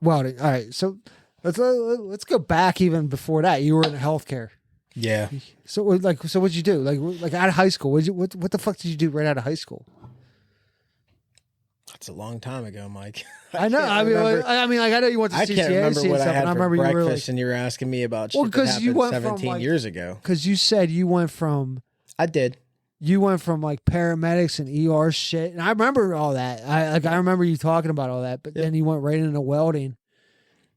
Welding. All right, so let's go back even before that. You were in healthcare. Yeah. So what'd you do? Like out of high school? What the fuck did you do right out of high school? That's a long time ago, Mike. I know. I know you went to CCAC. I can't remember what I had for breakfast, you were like, and you were asking me about shit that happened 17 years ago. Because you said you went from. I did. You went from like paramedics and ER shit, and I remember all that. I remember you talking about all that, but then you went right into welding.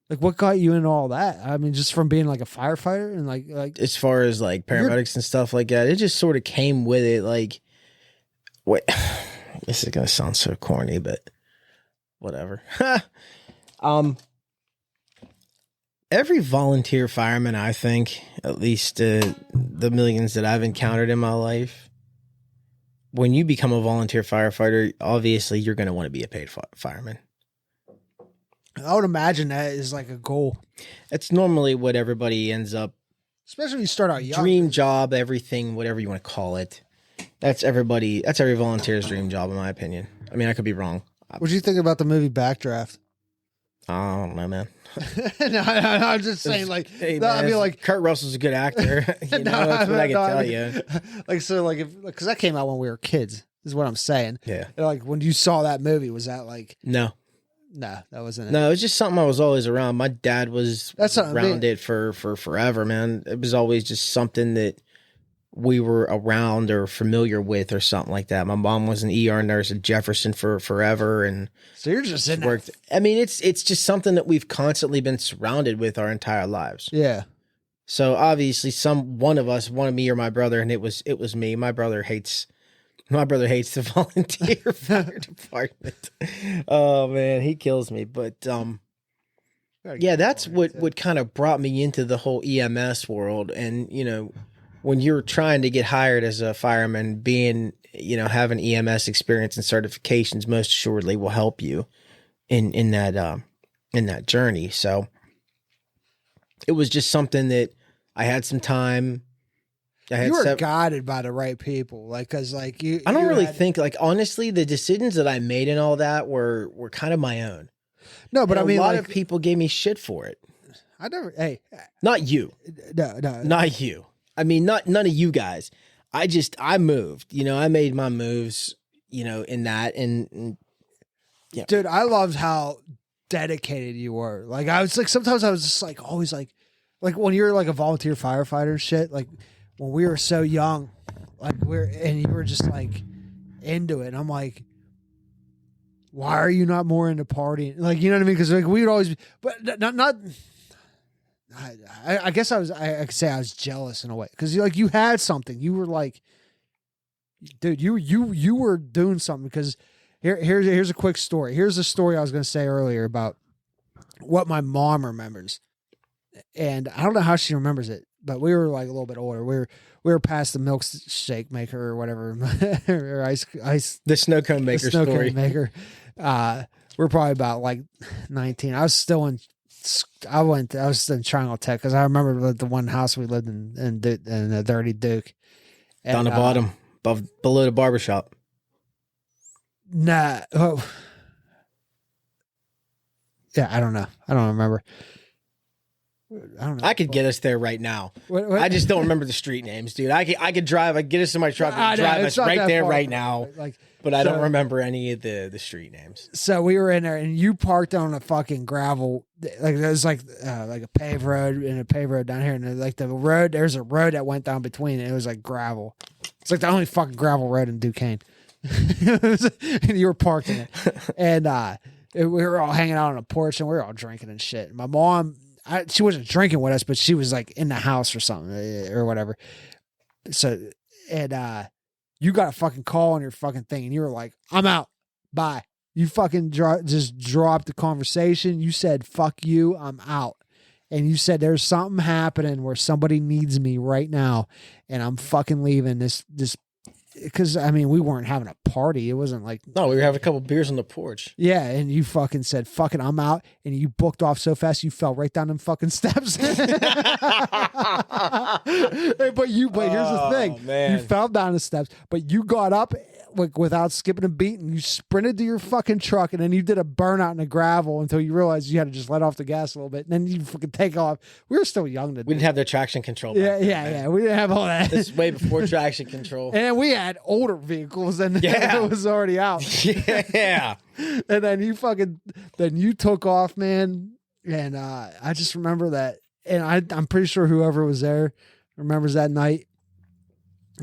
Like, what got you into all that? I mean, just from being like a firefighter and like as far as like paramedics and stuff like that, it just sort of came with it. Like, wait, this is gonna sound so corny, but whatever. Every volunteer fireman, I think, at least the millions that I've encountered in my life, when you become a volunteer firefighter, obviously you're going to want to be a paid fireman. I would imagine that is like a goal. It's normally what everybody ends up. Especially when you start out young. Dream job, everything, whatever you want to call it. That's every volunteer's dream job, in my opinion. I mean, I could be wrong. What do you think about the movie Backdraft? I don't know, man. no, I'm just saying, like, hey, no, man, I mean, like, Kurt Russell's a good actor. That's what I can tell you. Like, so, like, because that came out when we were kids, is what I'm saying. Yeah. Like, when you saw that movie, was that like? No, that wasn't it. No, it was just something I was always around. My dad was around it for forever, man. It was always just something that we were around or familiar with or something like that. My mom was an ER nurse at Jefferson for forever. And so you're just in worked. I mean, it's just something that we've constantly been surrounded with our entire lives. Yeah. So obviously one of me or my brother, and it was me. My brother hates the volunteer fire department. Oh man, he kills me. But yeah, that's what kind of brought me into the whole EMS world. And you know, when you're trying to get hired as a fireman, having EMS experience and certifications most assuredly will help you in that journey. So it was just something that I had some time. You were guided by the right people, like, cause like you. I don't really think, like, honestly, the decisions that I made and all that were kind of my own. No, but I mean, a lot of people gave me shit for it. I never. Hey, not you. No, not you. I mean, none of you guys. I moved. You know, I made my moves. You know, in that and yeah. Dude, I loved how dedicated you were. Like, I was like, sometimes I was just like, always like when you're like a volunteer firefighter and shit, like. When we were so young, like and you were just like into it. And I'm like, why are you not more into partying? Like, you know what I mean? Because like we would always, but not. I guess I could say I was jealous in a way because like you had something. You were like, dude, you were doing something. Because here's a quick story. Here's the story I was going to say earlier about what my mom remembers, and I don't know how she remembers it. But we were like a little bit older. We were past the milkshake maker or whatever, or ice. The snow cone maker snow story. Cone maker. We're probably about like 19. I was still in. I was in Triangle Tech because I remember the one house we lived in the Dirty Duke. And, down the bottom, below the barbershop. Nah. Oh. Yeah, I don't know. I don't remember. I don't know. I could get us there right now. What? I just don't remember the street names, dude. I could drive. I could get us in my truck and drive us right there, right now. But I don't remember any of the street names. So we were in there, and you parked on a fucking gravel, like there's like a paved road and a paved road down here, and like the road, there's a road that went down between it. It was like gravel. It's like the only fucking gravel road in Duquesne. And you were parked in it, and we were all hanging out on a porch, and we were all drinking and shit. My mom. she wasn't drinking with us, but she was like in the house or something or whatever. So, and you got a fucking call on your fucking thing, and you were like, "I'm out, bye." You fucking just dropped the conversation. You said, "Fuck you, I'm out." And you said, "There's something happening where somebody needs me right now, and I'm fucking leaving this." Because I mean, we weren't having a party. It wasn't like No, we were having a couple beers on the porch. yeah. And you fucking said, "Fuck it, I'm out," and you booked off so fast you fell right down them fucking steps. But here's the thing: man. you fell down the steps, but you got up like without skipping a beat, and you sprinted to your fucking truck, and then you did a burnout in the gravel until you realized you had to just let off the gas a little bit, and then you fucking take off. We were still young. We didn't have the traction control. Back then, Yeah. We didn't have all that. This is way before traction control. And we had older vehicles, and it was already out. Yeah. And then you took off, man. And I just remember that, and I'm pretty sure whoever was there remembers that night.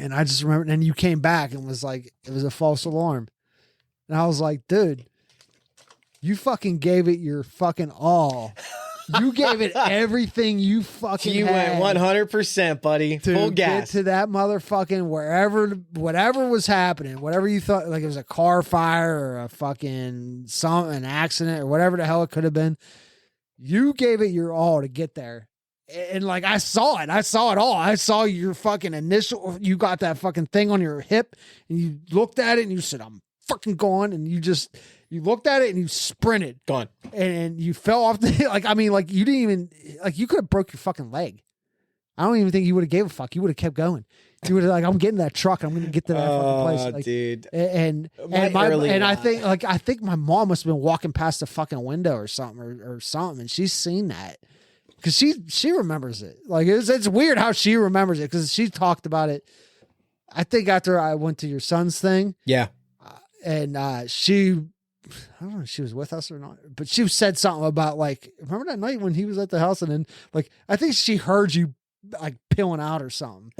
And I just remember, and then you came back and was like, it was a false alarm. And I was like, dude, you fucking gave it your fucking all. You gave it everything you fucking You had. went 100%, buddy. Full Get gas. to that motherfucking whatever was happening, whatever you thought, like it was a car fire or a fucking an accident or whatever the hell it could have been. You gave it your all to get there. And like, I saw it all. I saw your fucking initial, you got that fucking thing on your hip and you looked at it and you said, "I'm fucking gone." And you looked at it and you sprinted. Gone. And you fell off the, like, I mean, like you didn't even, like you could have broke your fucking leg. I don't even think you would have gave a fuck. You would have kept going. You would have like, "I'm getting that truck. I'm going to get to that fucking place." Like, dude. And I think my mom must have been walking past the fucking window or something or something. And she's seen that. Cause she remembers it. Like it's weird how she remembers it. Cause she talked about it. I think after I went to your son's thing. Yeah. And she, I don't know if she was with us or not, but she said something about like, remember that night when he was at the house and then like, I think she heard you like peeling out or something.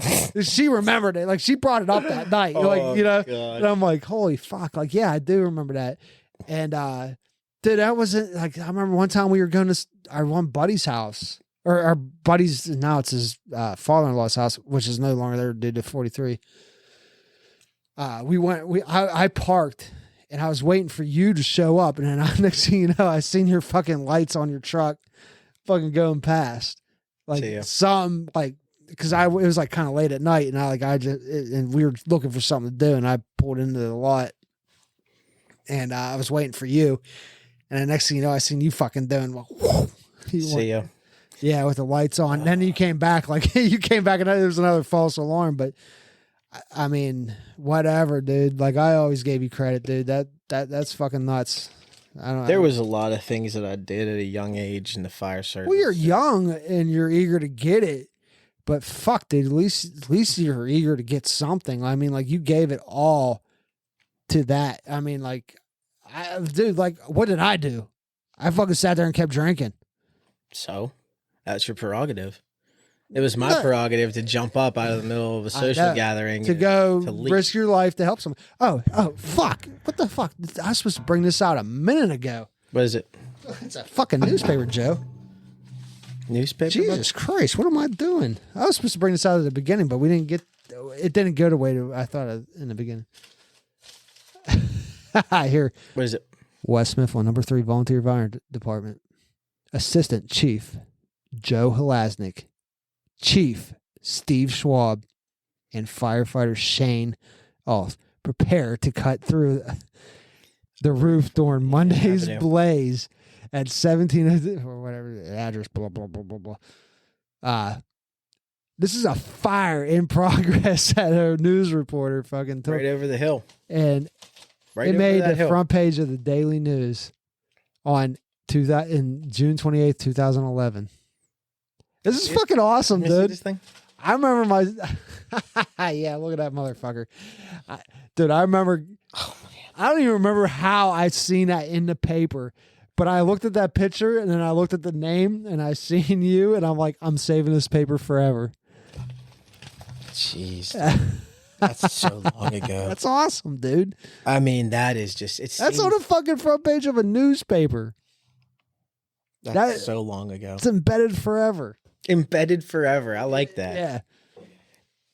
She remembered it. Like she brought it up that night. Like, you know, God. and I'm like, holy fuck. Like, yeah, I do remember that. And, dude, that wasn't like, I remember one time we were going to our one buddy's house or our buddy's, now it's his father-in-law's house, which is no longer there, dude, to 43. I parked and I was waiting for you to show up. And then next thing you know, I seen your fucking lights on your truck fucking going past. Like some, like, cause it was like kind of late at night and and we were looking for something to do and I pulled into the lot and I was waiting for you. And the next thing you know, I seen you fucking doing, well, See ya. Yeah, with the lights on. And then you came back, like you came back and there was another false alarm. But I mean, whatever, dude. Like I always gave you credit, dude. That's fucking nuts. There was a lot of things that I did at a young age in the fire service. Well, you're young and you're eager to get it, but fuck, dude. At least you're eager to get something. I mean, like you gave it all to that. I mean, like. Dude, like, what did I do? I fucking sat there and kept drinking. So, that's your prerogative. It was my prerogative to jump up out of the middle of a social gathering. To go risk your life to help someone. Oh, fuck. What the fuck? I was supposed to bring this out a minute ago. What is it? It's a fucking newspaper, Joe. Newspaper? Jesus Christ, what am I doing? I was supposed to bring this out at the beginning, but it didn't go the way I thought in the beginning. Here. What is it? West Smithville, number 3 Volunteer Fire Department. Assistant Chief Joe Hlasnick, Chief Steve Schwab, and Firefighter Shane Off prepare to cut through the roof during Monday's blaze at 17 or whatever the address. Blah blah blah blah blah. This is a fire in progress that a news reporter fucking took right over the hill, and. It made the front page of the Daily News on in June 28th, 2011. This is fucking awesome, dude. This thing? I remember yeah, look at that motherfucker. Dude, I remember, I don't even remember how I seen that in the paper, but I looked at that picture and then I looked at the name and I seen you and I'm like, I'm saving this paper forever. Jeez. That's so long ago. That's awesome, dude. I mean, that is just... That's on the fucking front page of a newspaper. That's so long ago. It's embedded forever. Embedded forever. I like that. Yeah.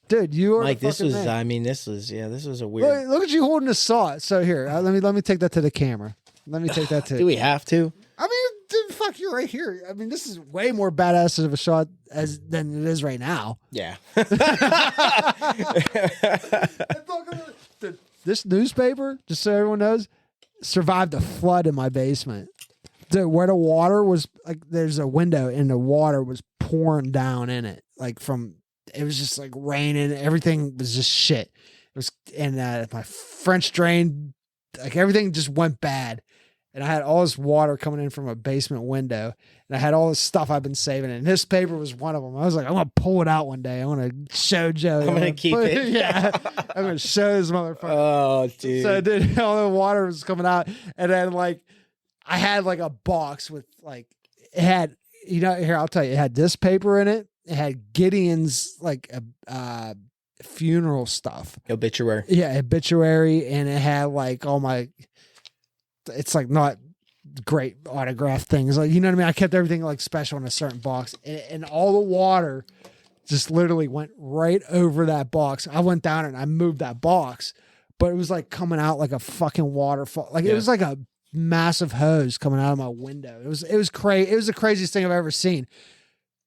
Dude, you are Mike, this was, man. I mean, this was a weird. Look at you holding a saw. So here, let me take that to the camera. Let me take that to. Do we have to? I mean, dude, fuck, you're right here. I mean, this is way more badass of a shot than it is right now. Yeah. This newspaper, just so everyone knows, survived a flood in my basement. Dude, where the water was, like, there's a window and the water was pouring down in it, like from. It was just like raining. Everything was just shit. It was, and my French drain, like everything just went bad. And I had all this water coming in from a basement window, and I had all this stuff I've been saving. And this paper was one of them. I was like, I'm gonna pull it out one day. I want to show Joe. I'm gonna keep it. Yeah, I'm gonna show this motherfucker. Oh, dude. So, dude, all the water was coming out, and then like I had like a box with like it had, here I'll tell you, it had this paper in it. It had Gideon's like funeral stuff. Obituary. Yeah, obituary, and it had like all my. It's like not great autograph things, like, you know what I mean. I kept everything like special in a certain box, and all the water just literally went right over that box. I went down and I moved that box, but it was like coming out like a fucking waterfall. Like it was like a massive hose coming out of my window. It was crazy. It was the craziest thing I've ever seen.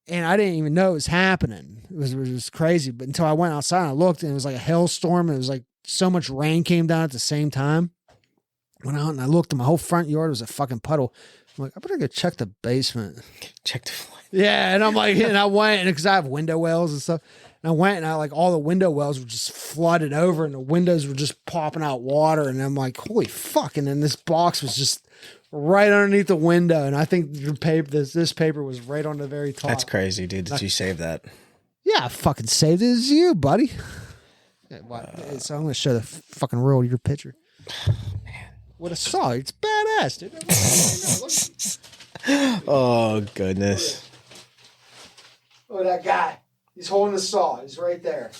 And I didn't even know it was happening. It was crazy. But until I went outside and I looked, and it was like a hailstorm. And it was like so much rain came down at the same time. Went out and I looked, and my whole front yard was a fucking puddle. I'm like, I better go check the basement. Check the flood. Yeah. And I'm like, and I went, and because I have window wells and stuff. And I went, and I like all the window wells were just flooded over, and the windows were just popping out water. And I'm like, holy fuck. And then this box was just right underneath the window, and I think your paper, this paper was right on the very top. That's crazy, dude. Did you save that? Yeah, I fucking saved it. As you, buddy. So I'm gonna show the fucking real your picture. Man, what a saw! It's badass, dude. Oh goodness! Look at that guy. He's holding the saw. He's right there.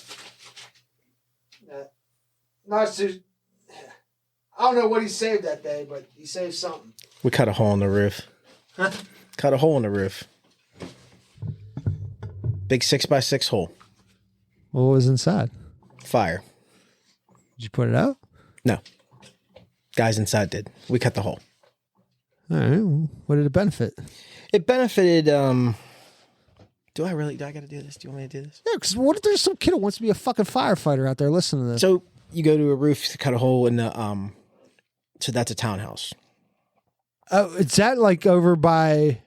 Not too. I don't know what he saved that day, but he saved something. We cut a hole in the roof. Huh? Cut a hole in the roof. Big 6x6 hole. What was inside? Fire. Did you put it out? No. Guys inside did. We cut the hole. All right. Well, what did it benefit? It benefited. Do I got to do this? Do you want me to do this? Yeah, because what if there's some kid who wants to be a fucking firefighter out there listening to this? So you go to a roof to cut a hole in the so that's a townhouse. Oh, is that like over by?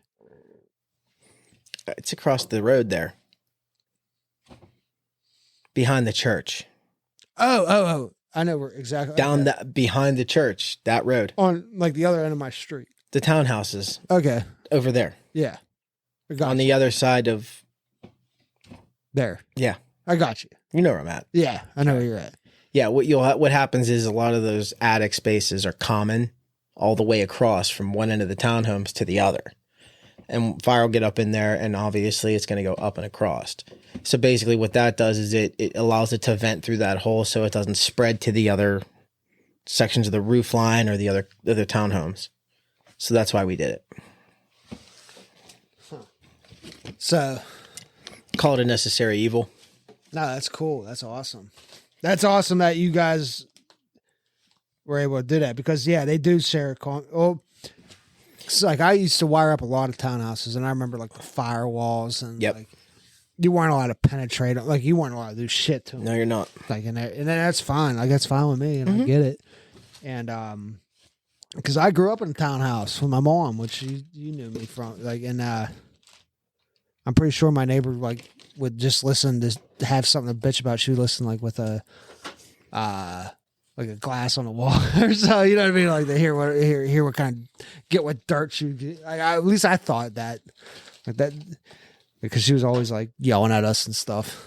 It's across the road there, behind the church. Oh! I know where exactly. Down that behind the church, that road on like the other end of my street. The townhouses. Okay. Over there. Yeah. I got on you. the other side of. There. Yeah. I got you. You know where I'm at. Yeah, I know where you're at. Yeah, what happens is a lot of those attic spaces are common all the way across from one end of the townhomes to the other. And fire will get up in there, and obviously it's going to go up and across. So basically what that does is it allows it to vent through that hole so it doesn't spread to the other sections of the roof line or the other townhomes. So that's why we did it. Huh. So. Call it a necessary evil. No, that's cool. That's awesome. That's awesome that you guys were able to do that because, yeah, they do share a it's like I used to wire up a lot of townhouses, and I remember like the firewalls and like you weren't allowed to penetrate them. Like you weren't allowed to do shit to them. No, you're not. Like and then that's fine. Like that's fine with me, and I get it. And because I grew up in a townhouse with my mom, which you knew me from, like, and I'm pretty sure my neighbor like would just listen to have something to bitch about. She would listen like with a like a glass on the wall or so, you know what I mean? Like they hear what kind of get what dirt you get. At least I thought that like that because she was always like yelling at us and stuff.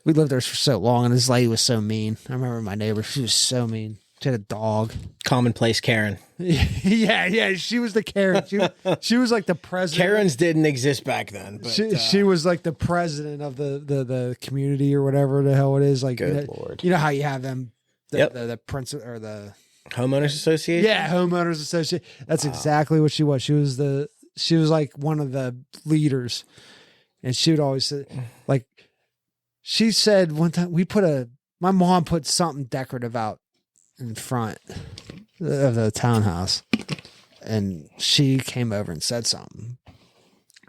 We lived there for so long, and this lady was so mean. I remember my neighbor; she was so mean. She had a dog. Commonplace Karen. Yeah. She was the Karen. She was like the president. Karens didn't exist back then. But, she was like the president of the community or whatever the hell it is. Like, good Lord. You know how you have them, the prince or the Homeowners Association? Yeah, homeowners association. That's exactly what she was. She was like one of the leaders, and she would always say, like, she said one time my mom put something decorative out in front of the townhouse, and she came over and said something.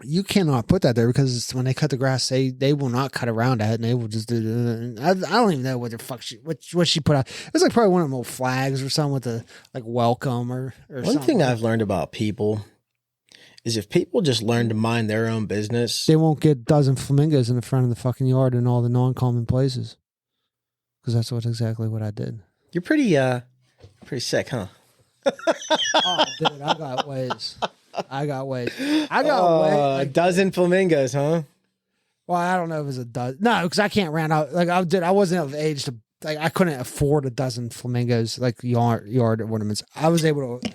You cannot put that there because when they cut the grass, they will not cut around that, and they will just do. I don't even know what the fuck what she put out. It was like probably one of them old flags or something with the like welcome or One something. thing I've learned about people is if people just learn to mind their own business, They won't get a dozen flamingos in the front of the fucking yard in all the non-common places. Because that's exactly what I did. you're pretty sick, huh? Oh, dude, I got ways. A dozen flamingos, huh? Well, I don't know if it was a dozen. No, because I can't rent out. Like I wasn't of age to. Like I couldn't afford a dozen flamingos, like yard ornaments. I was able to.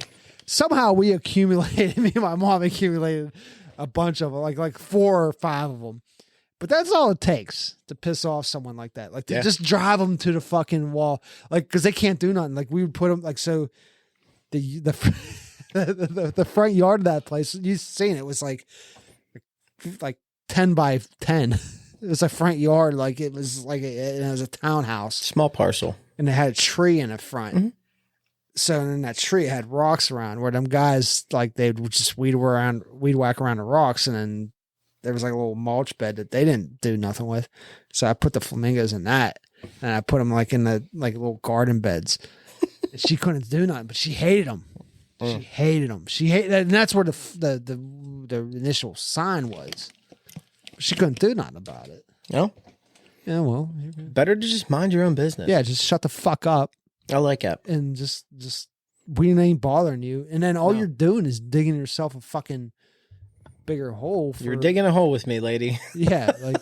Somehow we accumulated. Me and my mom accumulated a bunch of them, like 4 or 5 of them. But that's all it takes to piss off someone like that. Like to just drive them to the fucking wall, like because they can't do nothing. Like we would put them like so. The front yard of that place, you've seen it was like 10 by 10. It was a front yard, like it was like it was a townhouse, Small parcel. and it had a tree in the front. Mhm. So in that tree it had rocks around where them guys like they would just weed whack around the rocks, and then there was like a little mulch bed that they didn't do nothing with. So I put the flamingos in that, and I put them like in the like little garden beds. And she couldn't do nothing, but she hated them. She hated them. And that's where the initial sign was. She couldn't do nothing about it. No? Yeah, well, Better to just mind your own business. yeah, just shut the fuck up I like that. and just we ain't bothering you. And then all No. you're doing is digging yourself a fucking bigger hole. You're digging a hole with me, lady. Yeah, like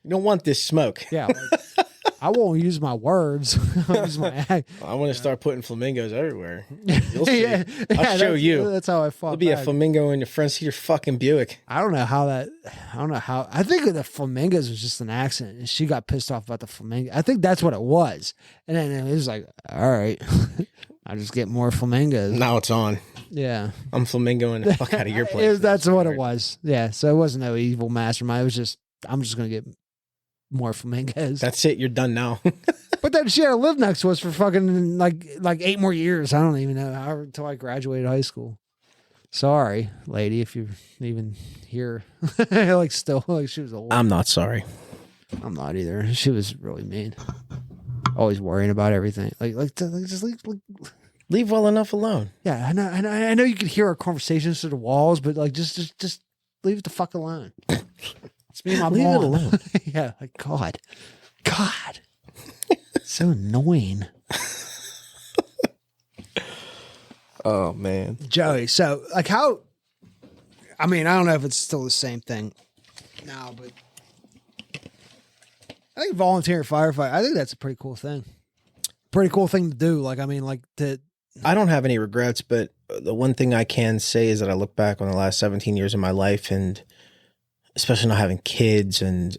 You don't want this smoke. yeah. Like, I won't use my words. I'll use my act. I want to start putting flamingos everywhere. You'll see. Yeah, I'll show you. That's how I fought. There'll be a flamingo in your front seat of your fucking Buick. I don't know how. I think the flamingos was just an accident, and she got pissed off about the flamingo. I think that's what it was. And then it was like, all right, I'll just get more flamingos. Now it's on. Yeah, I'm flamingoing the fuck out of your place. that's what it was. Yeah, so it wasn't no evil mastermind. It was just I'm just gonna get more flamingos. That's it. You're done now. But then she had to live next to us for fucking like 8 more years. I don't even know how until I graduated high school. Sorry, lady, if you're even here. Like still, like she was old. I'm not sorry. I'm not either. She was really mean. Always worrying about everything. Like just Leave well enough alone. yeah. I know you could hear our conversations through the walls, but like just leave it the fuck alone. It's me and my Leave mom. it alone. Yeah, like God, so annoying. Oh man, Joey, so like how? I mean, I don't know if it's still the same thing now, but I think volunteer firefighter. I think that's a pretty cool thing. Pretty cool thing to do. Like, I mean, like to. I don't have any regrets, but the one thing I can say is that I look back on the last 17 years of my life, and especially not having kids and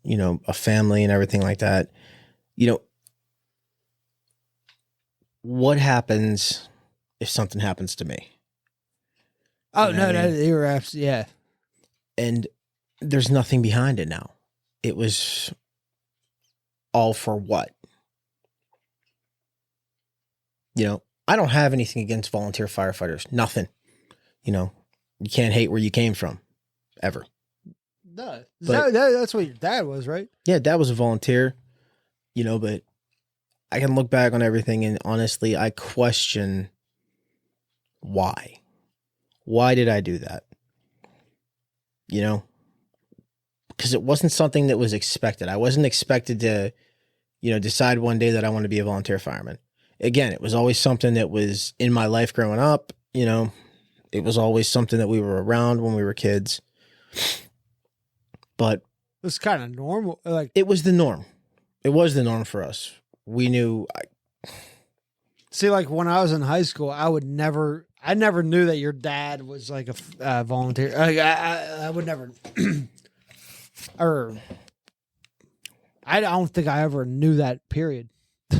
you know, a family and everything like that. You know, what happens if something happens to me? Oh, You know what I mean? you're absolutely, yeah. And there's nothing behind it now. It was all for what? You know, I don't have anything against volunteer firefighters. Nothing. You know, you can't hate where you came from, ever. No, But- that's what your dad was, right? Yeah, Dad was a volunteer, you know, but I can look back on everything and honestly, I question why. Why did I do that? You know, because it wasn't something that was expected. I wasn't expected to, you know, decide one day that I want to be a volunteer fireman. Again, it was always something that was in my life growing up. You know, it was always something that we were around when we were kids. But It was kind of normal. Like, it was the norm. It was the norm for us. We knew. see, like when I was in high school, I never knew that your dad was like a volunteer. Like, I would never, or I don't think I ever knew that. Period.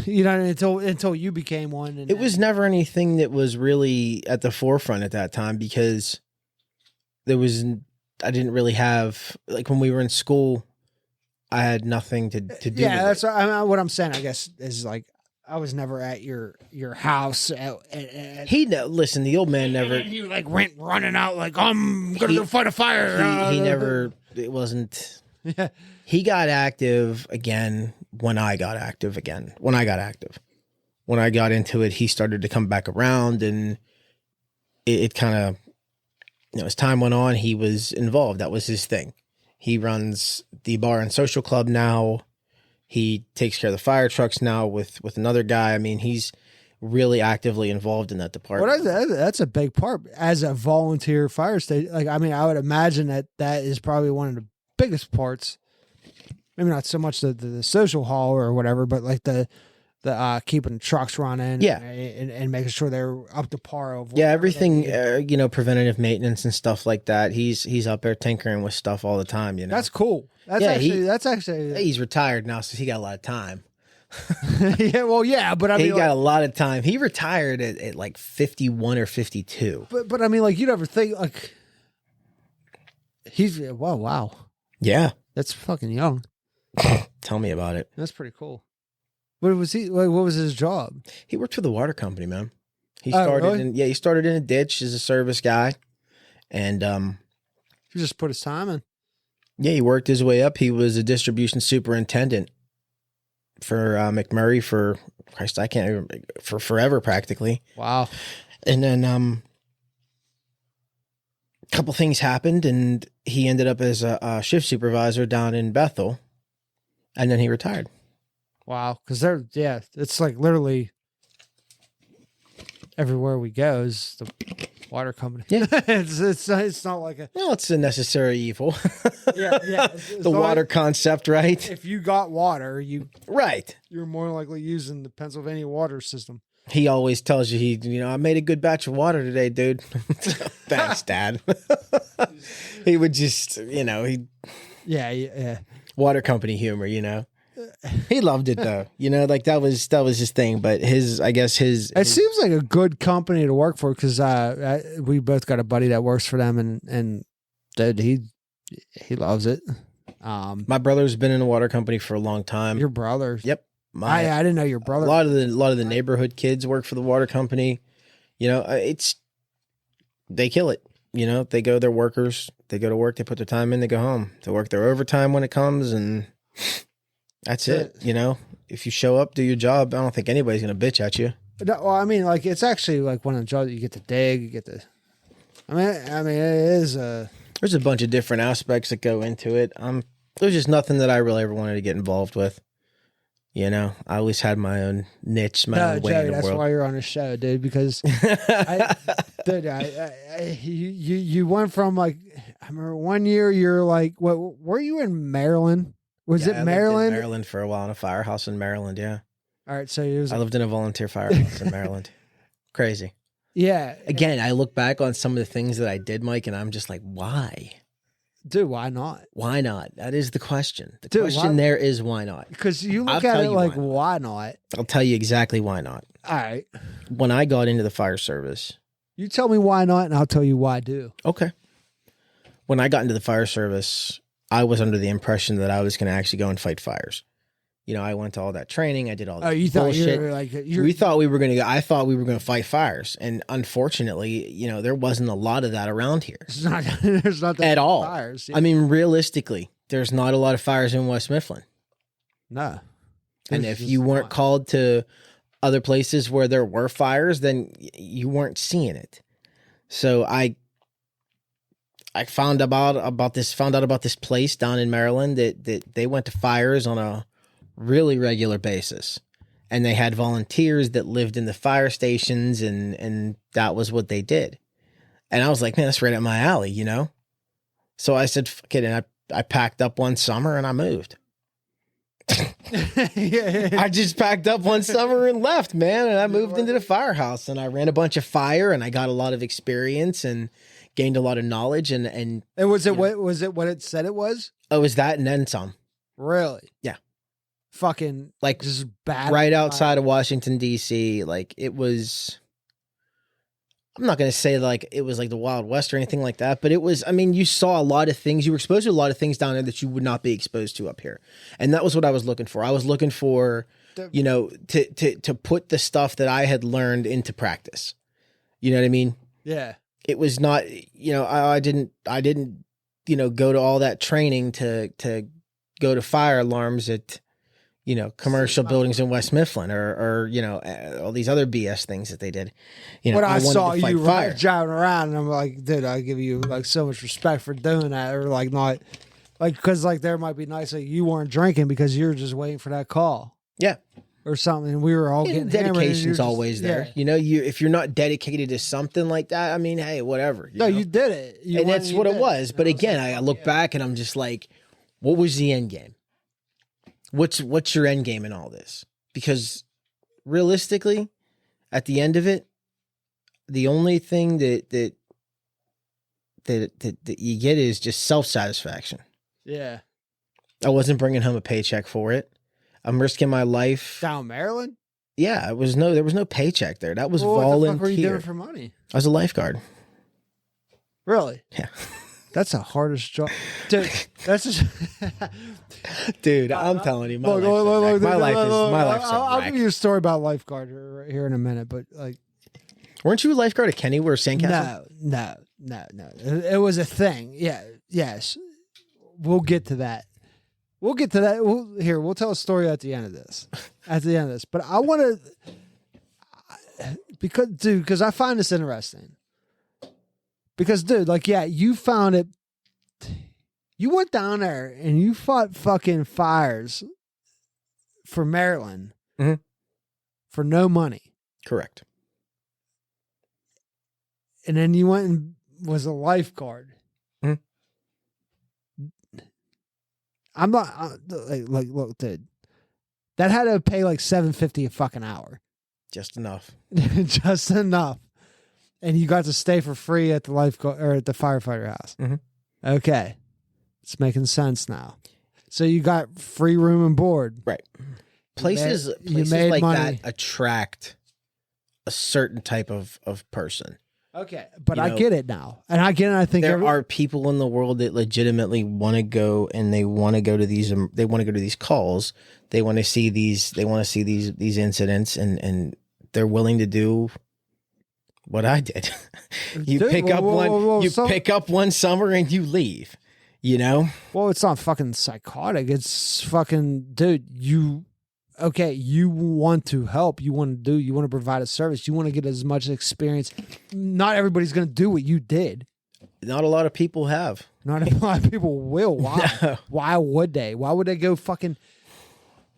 You know, until you became one. And It was never anything that was really at the forefront at that time because I didn't really have, like when we were in school, I had nothing to do with that's it. what I'm saying, I guess, is like, I was never at your house. Listen, the old man never. And you like went running out like, I'm going to go fight a fire. He never, it wasn't. Yeah. He got active again when I got active again. When I got into it, he started to come back around, and it kind of, as time went on, he was involved. That was his thing. He runs the bar and social club now. He takes care of the fire trucks now with another guy. I mean, he's really actively involved in that department. Well, that's a big part as a volunteer fire station. Like, I mean, I would imagine that is probably one of the biggest parts. Maybe not so much the social hall or whatever, but like the keeping the trucks running, yeah, and making sure they're up to par. Everything, preventative maintenance and stuff like that. He's up there tinkering with stuff all the time. That's cool. That's actually he's retired now, so he got a lot of time. Yeah, well, yeah, but I mean, he got a lot of time. He retired at like 51 or 52. But I mean, like, you'd ever think like he's wow, yeah, that's fucking young. Tell me about it. That's pretty cool. What was he? Like, what was his job? He worked for the water company, man. He started in a ditch as a service guy, and he just put his time in. Yeah, he worked his way up. He was a distribution superintendent for McMurray for Christ, I can't even, for forever practically. Wow. And then a couple things happened, and he ended up as a shift supervisor down in Bethel, and then he retired. Wow, because it's like literally everywhere we go is the water company. Yeah, it's not like a. No, it's a necessary evil. Yeah. The water concept, right? If you got water, you're more likely using the Pennsylvania water system. He always tells you, I made a good batch of water today, dude. Thanks, Dad. He would just, Yeah. Water company humor, He loved it though, like that was his thing. But it seems like a good company to work for because we both got a buddy that works for them, and dude, he loves it. My brother's been in a water company for a long time. Your brother? Yep. I didn't know your brother. A lot of the neighborhood kids work for the water company. They kill it. They go, they're workers. They go to work. They put their time in. They go home. They work their overtime when it comes, and that's it. If you show up, do your job, I don't think anybody's gonna bitch at you. No, well, I mean, like, it's actually like one of the jobs you get to dig. You get to. I mean, it is a. There's a bunch of different aspects that go into it. There's just nothing that I really ever wanted to get involved with. I always had my own niche, my own way Joey, in the that's world. why you're on the show, dude. Because you went from like, I remember one year you're like, what? Were you in Maryland? Was it Maryland? I lived in Maryland for a while in a firehouse in Maryland. Yeah. All right, so I lived in a volunteer firehouse in Maryland. Crazy. Yeah. Again, I look back on some of the things that I did, Mike, and I'm just like, why? Dude, why not? Why not? That is the question. The question there is why not? Because you look at it like, why not? I'll tell you exactly why not. All right. When I got into the fire service. You tell me why not, and I'll tell you why I do. Okay. When I got into the fire service, I was under the impression that I was going to actually go and fight fires. I went to all that training. I did all that bullshit. We thought we were going to go. I thought we were going to fight fires. And unfortunately, there wasn't a lot of that around here. There's not that at all. Fires. Yeah. I mean, realistically, there's not a lot of fires in West Mifflin. No. And if you weren't called to other places where there were fires, then you weren't seeing it. So I found out about this place down in Maryland that they went to fires on a really regular basis, and they had volunteers that lived in the fire stations, and that was what they did. And I was like, man, that's right up my alley, So I said, fuck it, and I packed up one summer and I moved. I just packed up one summer and left, man, and I moved into the firehouse, and I ran a bunch of fire, and I got a lot of experience and gained a lot of knowledge, and was it what it said it was? Oh, it was that and then some. Really? Yeah. fucking Like just bad. right outside of Washington, D.C. Like it was, I'm not going to say like it was like the Wild West or anything like that, but it was, I mean, you saw a lot of things. You were exposed to a lot of things down there that you would not be exposed to up here. And that was what I was looking for. I was looking for, you know, to put the stuff that I had learned into practice. You know what I mean? Yeah. It was not, you know, I didn't, you know, go to all that training to go to fire alarms at, you know, commercial buildings in West Mifflin or, you know, all these other BS things that they did. You know, When I saw to fight you fire. driving around, and I'm like, dude, I give you like so much respect for doing that, or like not, like because like there might be nights like you weren't drinking because you were just waiting for that call, Yeah, or something. And we were all getting hammered, and dedication's you're always there. Yeah. You know, if you're not dedicated to something like that, I mean, hey, whatever. No, know? you did it, And that's what it was. But again, I look back and I'm just like, what was the end game? What's your end game in all this? Because realistically, at the end of it, the only thing that you get is just self-satisfaction. Yeah. I wasn't bringing home a paycheck for it. I'm risking my life. Down Maryland? Yeah, there was no paycheck there. That was Well, volunteer. what the fuck were you doing for money? I was a lifeguard. Really? Yeah. That's the hardest job. Dude, that's just... Dude, I'm telling you, my life is I'll a wreck. give you a story about lifeguard right here in a minute, but like... Weren't you a lifeguard at Kennywood Sandcastle? No. It was a thing. Yeah, yes. We'll get to that. We'll tell a story at the end of this. But I want to... Because I find this interesting. Because, dude, like, yeah, you found it. You went down there and you fought fucking fires for Maryland for no money. Correct. And then you went and was a lifeguard. I'm not like look, dude. That had to pay like $7.50 a fucking hour. Just enough. Just enough. And you got to stay for free at the lifeguard or at the firefighter house. Okay. It's making sense now. So you got free room and board. Right. Places made like money. that attract a certain type of person. Okay. But I get it now. And I get it. I think there are people in the world that legitimately want to go and they want to go to these calls. They want to see these incidents and they're willing to do what I did. Pick up one summer and you leave, you know? Well, it's not fucking psychotic. It's fucking, dude, you want to help. You want to provide a service. You want to get as much experience. Not everybody's going to do what you did. Not a lot of people have. Not a lot of people will. Why? No. Why would they? Why would they go fucking...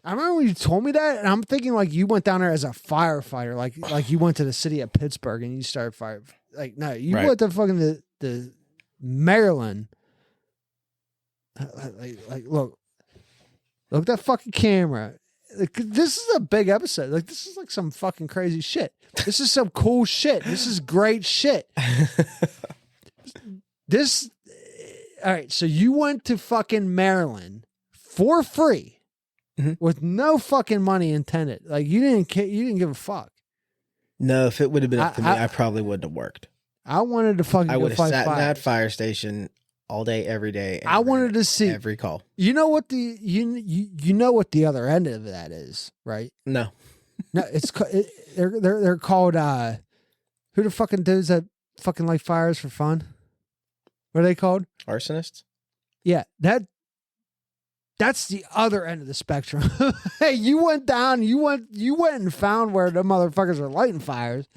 I remember when you told me that, and I'm thinking like you went down there as a firefighter, like you went to the city of Pittsburgh and you started fire. Like no, you went to fucking the Maryland. Like look at that fucking camera. Like, this is a big episode. Like this is like some fucking crazy shit. This is some cool shit. This is great shit. All right. So you went to fucking Maryland for free. With no fucking money intended. Like you didn't give a fuck. No, if it would have been up to me, I probably wouldn't have worked. I wanted to fucking I would have sat fires. in that fire station all day, every day. I wanted to see every call. You know what you know what the other end of that is, right? No, it's they're called who the fucking dudes that fucking light fires for fun? What are they called? Arsonists. Yeah, that's the other end of the spectrum. Hey, you went down, you went and found where the motherfuckers are lighting fires.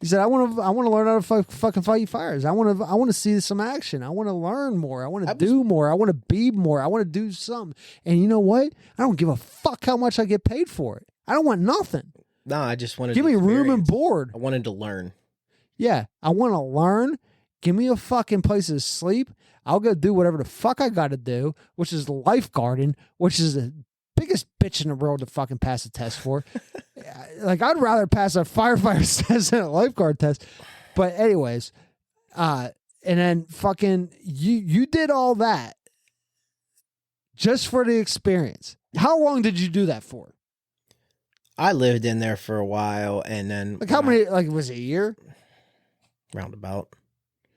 He said, I want to learn how to fucking fight fires. I want to see some action. I want to learn more. I want to do more. I want to be more. I want to do something. And you know what? I don't give a fuck how much I get paid for it. I don't want nothing. No, I just wanted give me room and board. I wanted to learn. Yeah, I want to learn. Give me a fucking place to sleep. I'll go do whatever the fuck I got to do, which is lifeguarding, which is the biggest bitch in the world to fucking pass a test for. Like, I'd rather pass a firefighter's test than a lifeguard test. But anyways, and then fucking you did all that just for the experience. How long did you do that for? I lived in there for a while, and then Like how many? Like was it a year? roundabout.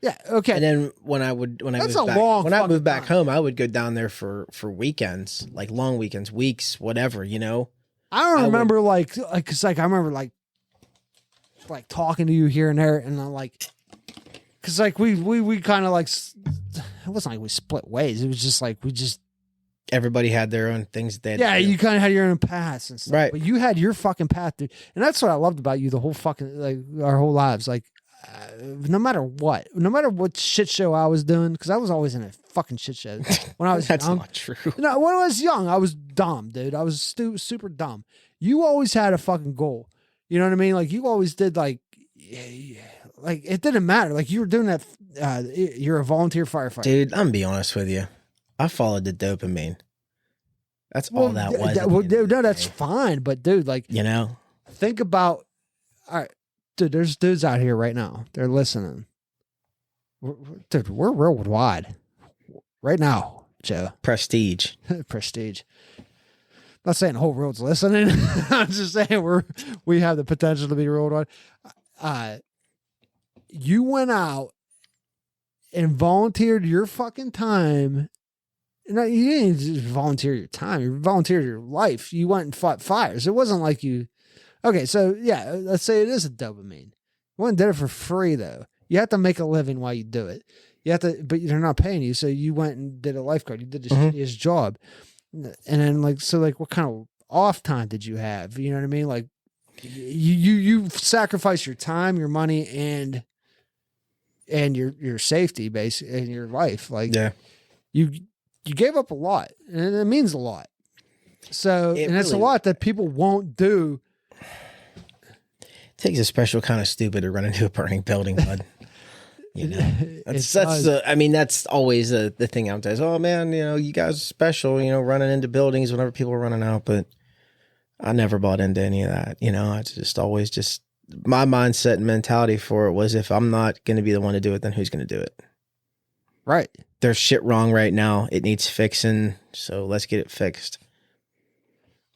Yeah. Okay. And then when I moved back time. home, I would go down there for weekends, like long weekends, weeks, whatever, you know. I don't remember cause like I remember like talking to you here and there, and I'm like, cause like we kind of like it wasn't like we split ways. It was just like Everybody had their own things that they had to do. you kind of had your own paths and stuff, right? But you had your fucking path, dude, and that's what I loved about you the whole fucking like our whole lives, like. No matter what shit show I was doing, because I was always in a fucking shit show when I was That's young. not true. No, when I was young, I was dumb, dude. I was super dumb. You always had a fucking goal. You know what I mean? Like you always did. Like it didn't matter. Like you were doing that. You're a volunteer firefighter, dude. I'm gonna be honest with you. I followed the dopamine. That's all that was. No, that's fine. But dude, like you know, think about. All right. Dude, there's dudes out here right now. They're listening. Dude, we're worldwide right now, Joe. Prestige. Prestige. Not saying the whole world's listening. I'm just saying we have the potential to be worldwide. You went out and volunteered your fucking time. No, you didn't just volunteer your time. You volunteered your life. You went and fought fires. It wasn't like you. Okay, so yeah, let's say it is a dopamine. You went and did it for free though. You have to make a living while you do it. You have to, but they're not paying you, so you went and did a lifeguard. You did his job, and then what kind of off time did you have? You know what I mean? Like you sacrifice your time, your money, and your safety, basically, in your life. Like you gave up a lot, and it means a lot. So, it's a lot that people won't do. Takes a special kind of stupid to run into a burning building, bud. You know, that's always the thing out there. Oh man, you know, you guys are special. You know, running into buildings whenever people are running out. But I never bought into any of that. You know, it's just always my mindset and mentality for it was if I'm not going to be the one to do it, then who's going to do it? Right. There's shit wrong right now. It needs fixing. So let's get it fixed.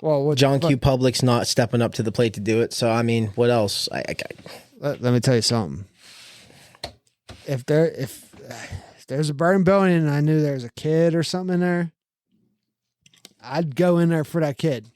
Well, John Q. Public's not stepping up to the plate to do it. So, I mean, what else? Let me tell you something. If there's a burning building and I knew there was a kid or something in there, I'd go in there for that kid.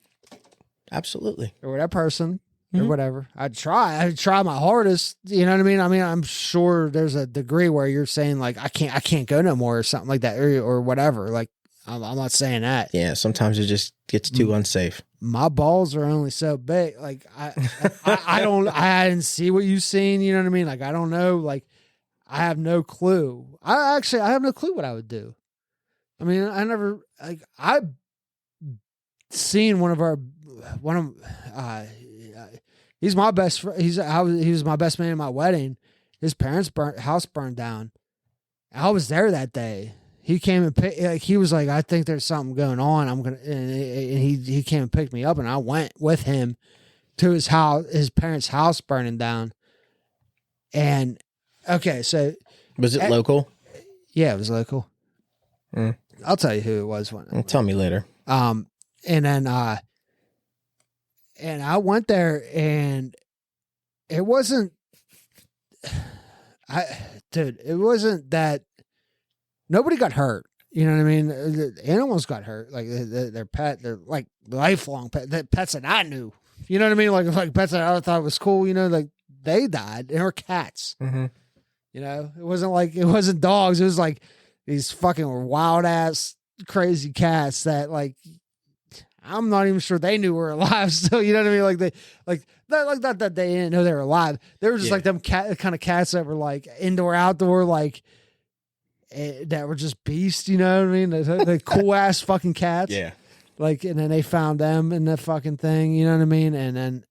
Absolutely. Or that person or whatever. I'd try my hardest. You know what I mean? I mean, I'm sure there's a degree where you're saying like, I can't go no more or something like that or whatever. Like, I'm not saying that. Yeah, sometimes it just gets too unsafe. My balls are only so big. Like I didn't see what you've seen. You know what I mean? Like I don't know. Like I have no clue. I have no clue what I would do. I mean, I've seen he's my best friend. He was my best man at my wedding. His parents' house burned down. I was there that day. He came and he was like, I think there's something going on. And he came and picked me up, and I went with him to his house, his parents' house burning down. And okay, so was it local? Yeah, it was local. I'll tell you who it was. Tell me later. And then and I went there, and it wasn't. It wasn't that. Nobody got hurt. You know what I mean? The animals got hurt. Like their pet, they're like lifelong pet, the pets that I knew. You know what I mean? Like pets that I thought was cool. You know, like they died. They were cats. Mm-hmm. You know, it wasn't dogs. It was like these fucking wild ass crazy cats that like I'm not even sure they knew were alive. So you know what I mean? Like not that they didn't know they were alive. They were just like them kind of cats that were like indoor, outdoor, like. That were just beasts, you know what I mean? The cool ass fucking cats. Yeah. Like, and then they found them in the fucking thing, you know what I mean? And then,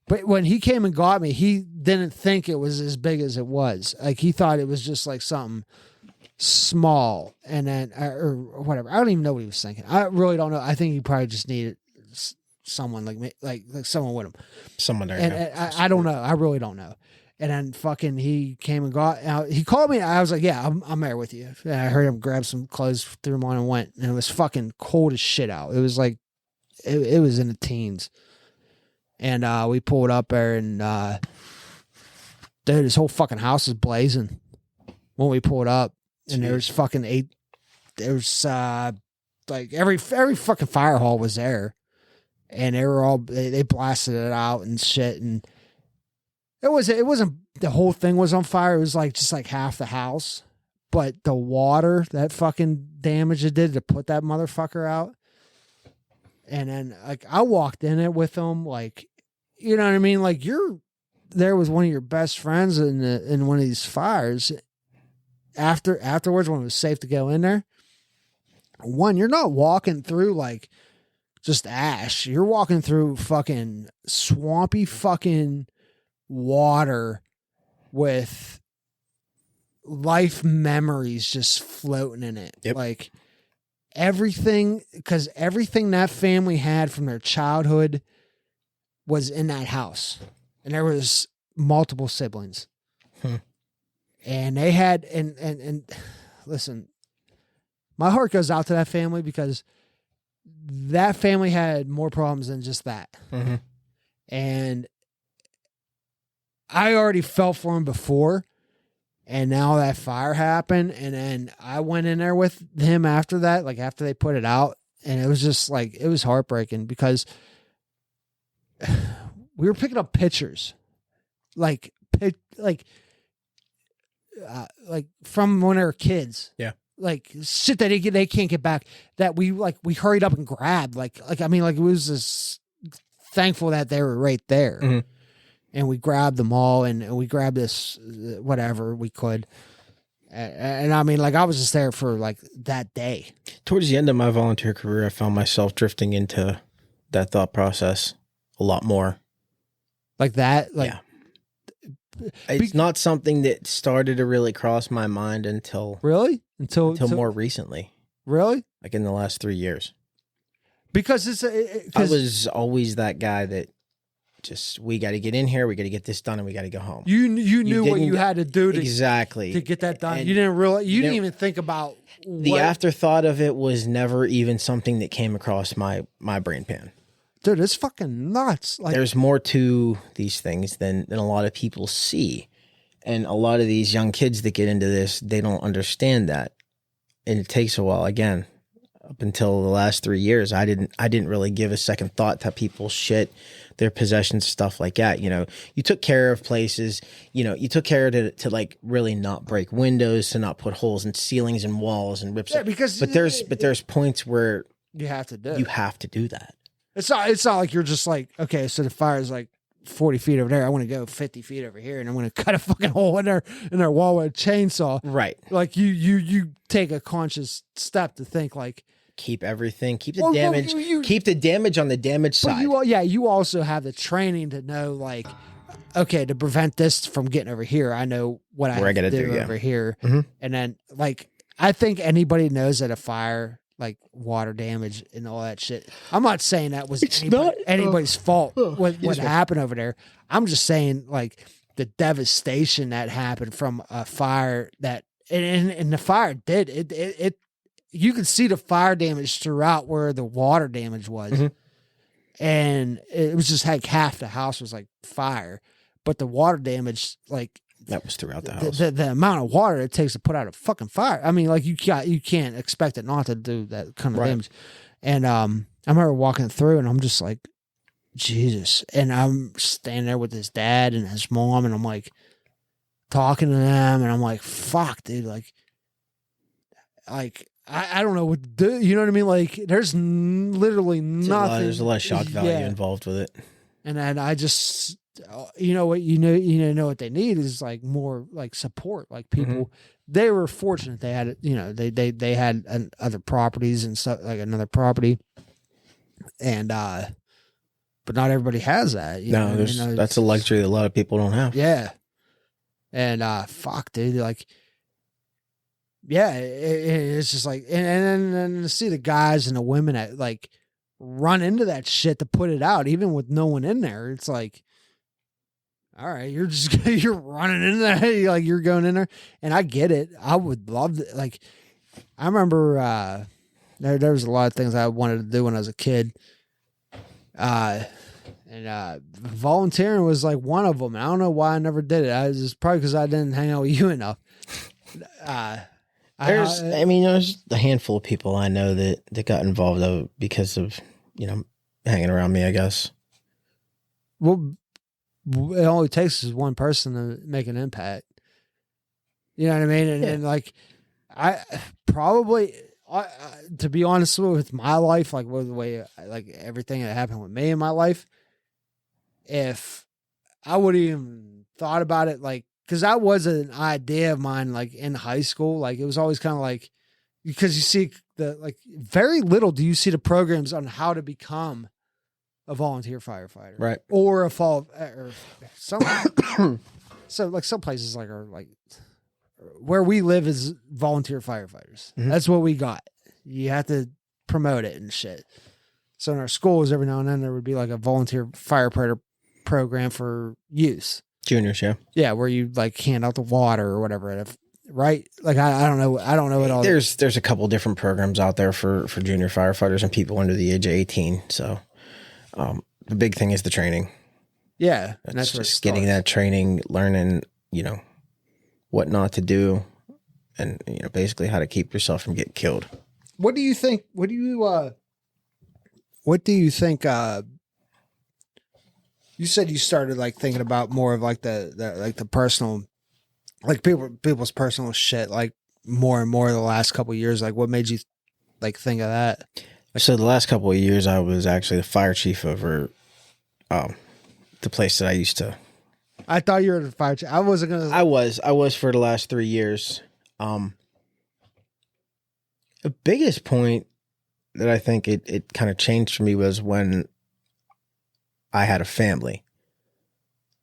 but when he came and got me, he didn't think it was as big as it was. Like, he thought it was just like something small, and then, or whatever. I don't even know what he was thinking. I really don't know. I think he probably just needed someone like me, like someone with him. Someone there. And I don't know. I really don't know. And then fucking he came and got out. He called me. I was like, yeah, I'm there with you. And I heard him grab some clothes, threw them on, and went. And it was fucking cold as shit out. It was like, it was in the teens. And we pulled up there, and dude, his whole fucking house is blazing when we pulled up. And there was fucking like every fucking fire hall was there. And they blasted it out and shit. And it wasn't the whole thing was on fire. It was like just like half the house, but the water, that fucking damage it did to put that motherfucker out. And then like I walked in it with them, like, you know what I mean? Like you're there with one of your best friends in one of these fires. Afterwards, when it was safe to go in there, one, you're not walking through like just ash. You're walking through fucking swampy fucking water with life memories just floating in it. Yep. Like everything, because everything that family had from their childhood was in that house. And there was multiple siblings. And they had, and listen, my heart goes out to that family because that family had more problems than just that. Mm-hmm. And I already felt for him before, and now that fire happened, and then I went in there with him after that, like after they put it out, and it was just like, it was heartbreaking because we were picking up pictures, like from when they were kids. Yeah. Like shit that they can't get back, that we hurried up and grabbed, I mean, it was just thankful that they were right there. Mm-hmm. And we grabbed them all, and we grabbed this whatever we could. And I mean, like, I was just there for like that day. Towards the end of my volunteer career, I found myself drifting into that thought process a lot more. Like that? Like, yeah. It's not something that started to really cross my mind until until more recently. Really? Like in the last 3 years. Because I was always that guy that just, we got to get in here, we got to get this done, and we got to go home. You knew what you had to do exactly to get that done. And you didn't realize, you didn't even think about the afterthought of it was never even something that came across my brain pan. Dude, it's fucking nuts. Like, there's more to these things than a lot of people see. And a lot of these young kids that get into this, they don't understand that. And it takes a while. Again, up until the last 3 years, I didn't really give a second thought to people's shit, their possessions, stuff like that. You know, you took care of places, you know, you took care to like really not break windows, to not put holes in ceilings and walls and rips. Yeah, because but there's points where you have to do that. It's not like you're just like, okay, so the fire is like 40 feet over there. I want to go 50 feet over here, and I'm going to cut a fucking hole in their wall with a chainsaw. Right. Like you take a conscious step to think like, keep everything, keep the damage, keep the damage on the damage side. You also have the training to know, like, okay, to prevent this from getting over here, I know what I have to do over here. Mm-hmm. And then, like, I think anybody knows that a fire, like water damage and all that shit. I'm not saying that was anybody's fault what happened over there. I'm just saying, like, the devastation that happened from a fire that, and the fire did it. You could see the fire damage throughout where the water damage was. Mm-hmm. And it was just like half the house was like fire, but the water damage, like, that was throughout the house. The amount of water it takes to put out a fucking fire. I mean, like, you can't expect it not to do that kind of damage. And I remember walking through, and I'm just like, Jesus. And I'm standing there with his dad and his mom, and I'm like talking to them, and I'm like, fuck, dude. Like I don't know what to do. You know what I mean? Like, there's literally nothing. There's a lot of shock value involved with it. And then I just, you know what they need is like more like support. Like, people, they were fortunate. They had, you know, they had other properties and stuff, like another property. And, but not everybody has that. That's a luxury that a lot of people don't have. Yeah. And, fuck, dude, like, yeah, it's just like, and then to see the guys and the women that like run into that shit to put it out, even with no one in there. It's like, all right, you're just you're running in there, like you're going in there, and I get it. I would love to, like, I remember there was a lot of things I wanted to do when I was a kid, and volunteering was like one of them. I don't know why I never did it. It's probably because I didn't hang out with you enough. There's a handful of people I know that got involved because of, hanging around me, I guess. Well, it only takes is one person to make an impact. You know what I mean? And like, I probably, to be honest with my life, like with the way, like everything that happened with me in my life, if I would even thought about it, like, because that was an idea of mine, like in high school, like it was always kind of like, because you see very little do you see the programs on how to become a volunteer firefighter, right? Or or some. So like some places like are like where we live is volunteer firefighters. Mm-hmm. That's what we got. You have to promote it and shit. So in our schools, every now and then there would be like a volunteer firefighter program for youth. Juniors, yeah. Yeah, where you like hand out the water or whatever. Right? Like I don't know what all. There's a couple different programs out there for junior firefighters and people under the age of 18. So the big thing is the training. Yeah, and that's just getting that training, learning, what not to do, and basically how to keep yourself from getting killed. What do you think? What do you think? You said you started like thinking about more of like the personal, like people's personal shit, like more and more the last couple of years. Like, what made you like think of that? So the last couple of years, I was actually the fire chief over the place that I used to. I thought you were the fire chief. I wasn't gonna. I was for the last 3 years. The biggest point that I think it kind of changed for me was when I had a family,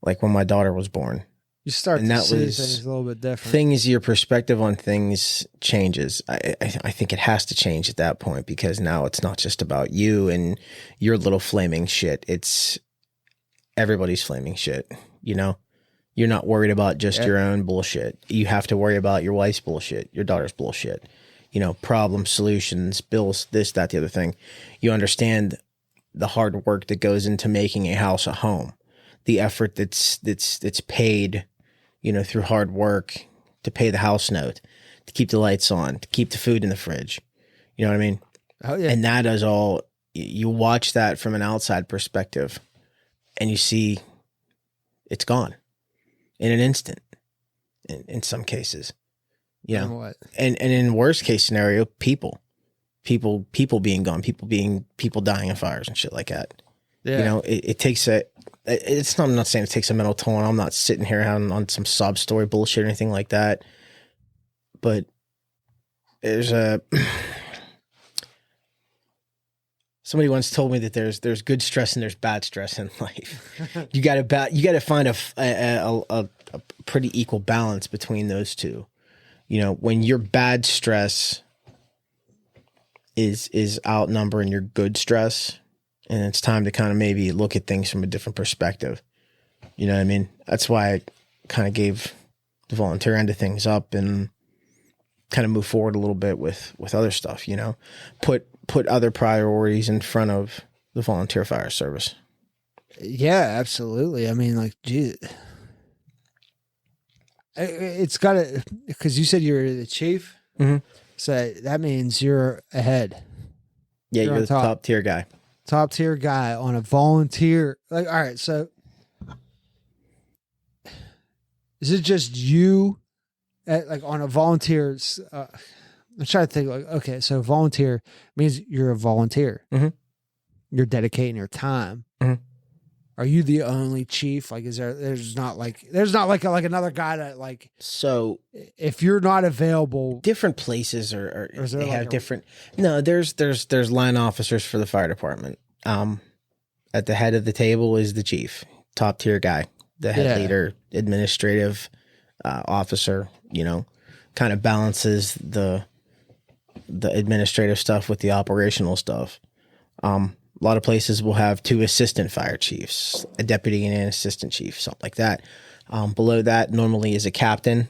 like when my daughter was born. You start to see things a little bit different. Your perspective on things changes. I think it has to change at that point, because now it's not just about you and your little flaming shit. It's everybody's flaming shit. You're not worried about just your own bullshit. You have to worry about your wife's bullshit, your daughter's bullshit, problems, solutions, bills, this, that, the other thing. You understand the hard work that goes into making a house a home, the effort that's paid, through hard work to pay the house note, to keep the lights on, to keep the food in the fridge. You know what I mean? Oh yeah. And that is all, you watch that from an outside perspective and you see it's gone in an instant in some cases, and in worst case scenario, people being gone, people dying in fires and shit like that. Yeah. It takes I'm not saying it takes a mental toll. I'm not sitting here on some sob story bullshit or anything like that. But there's somebody once told me that there's good stress and there's bad stress in life. You got to find a pretty equal balance between those two. When your bad stress is outnumbering your good stress, and it's time to kind of maybe look at things from a different perspective. You know what I mean? That's why I kind of gave the volunteer end of things up and kind of move forward a little bit with other stuff, put other priorities in front of the volunteer fire service. Yeah, absolutely. I mean, like, geez, it's got to, because you said you're the chief. Mm-hmm. So that means you're ahead. Yeah, you're the top tier guy. Top tier guy on a volunteer. Like, all right, so is it just you like on a volunteer? I'm trying to think, like, okay, so volunteer means you're a volunteer. Mm-hmm. You're dedicating your time. Mm-hmm. Are you the only chief? Like, there's not like another guy that like, so if you're not available, different places or they have different, no, there's line officers for the fire department. At the head of the table is the chief, top tier guy, the head leader, administrative officer, kind of balances the administrative stuff with the operational stuff. A lot of places will have 2 assistant fire chiefs, a deputy and an assistant chief, something like that. Below that normally is a captain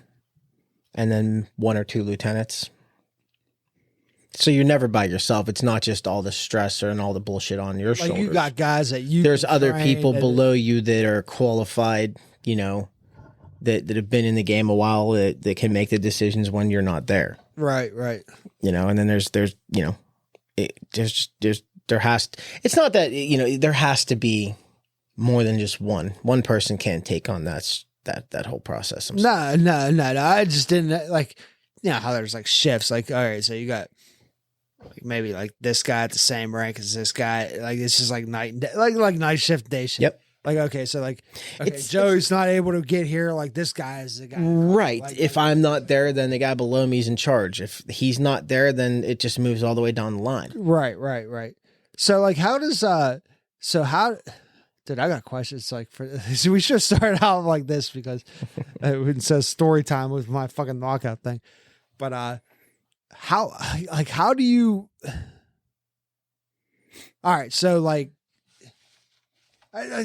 and then 1 or 2 lieutenants. So you're never by yourself. It's not just all the stress and all the bullshit on your shoulders. You got guys that you. There's other people below you that are qualified, you know, that have been in the game a while that can make the decisions when you're not there. Right, right. You know, and then there's you know, there has to be more than just one. One person can't take on that whole process. No. I just didn't like, you know, how there's like shifts. Like, all right, so you got like maybe like this guy at the same rank as this guy. Like it's just like night and day, like night shift, day shift. Yep. Like, okay, so like, okay, Joey's not able to get here. Like this guy is the guy. Right. Like, if I'm not there, then the guy below me is in charge. If he's not there, then it just moves all the way down the line. Right. So like, how does, dude, I got questions like so we should start out like this because it says story time with my fucking knockout thing. But, how do you, all right. So like,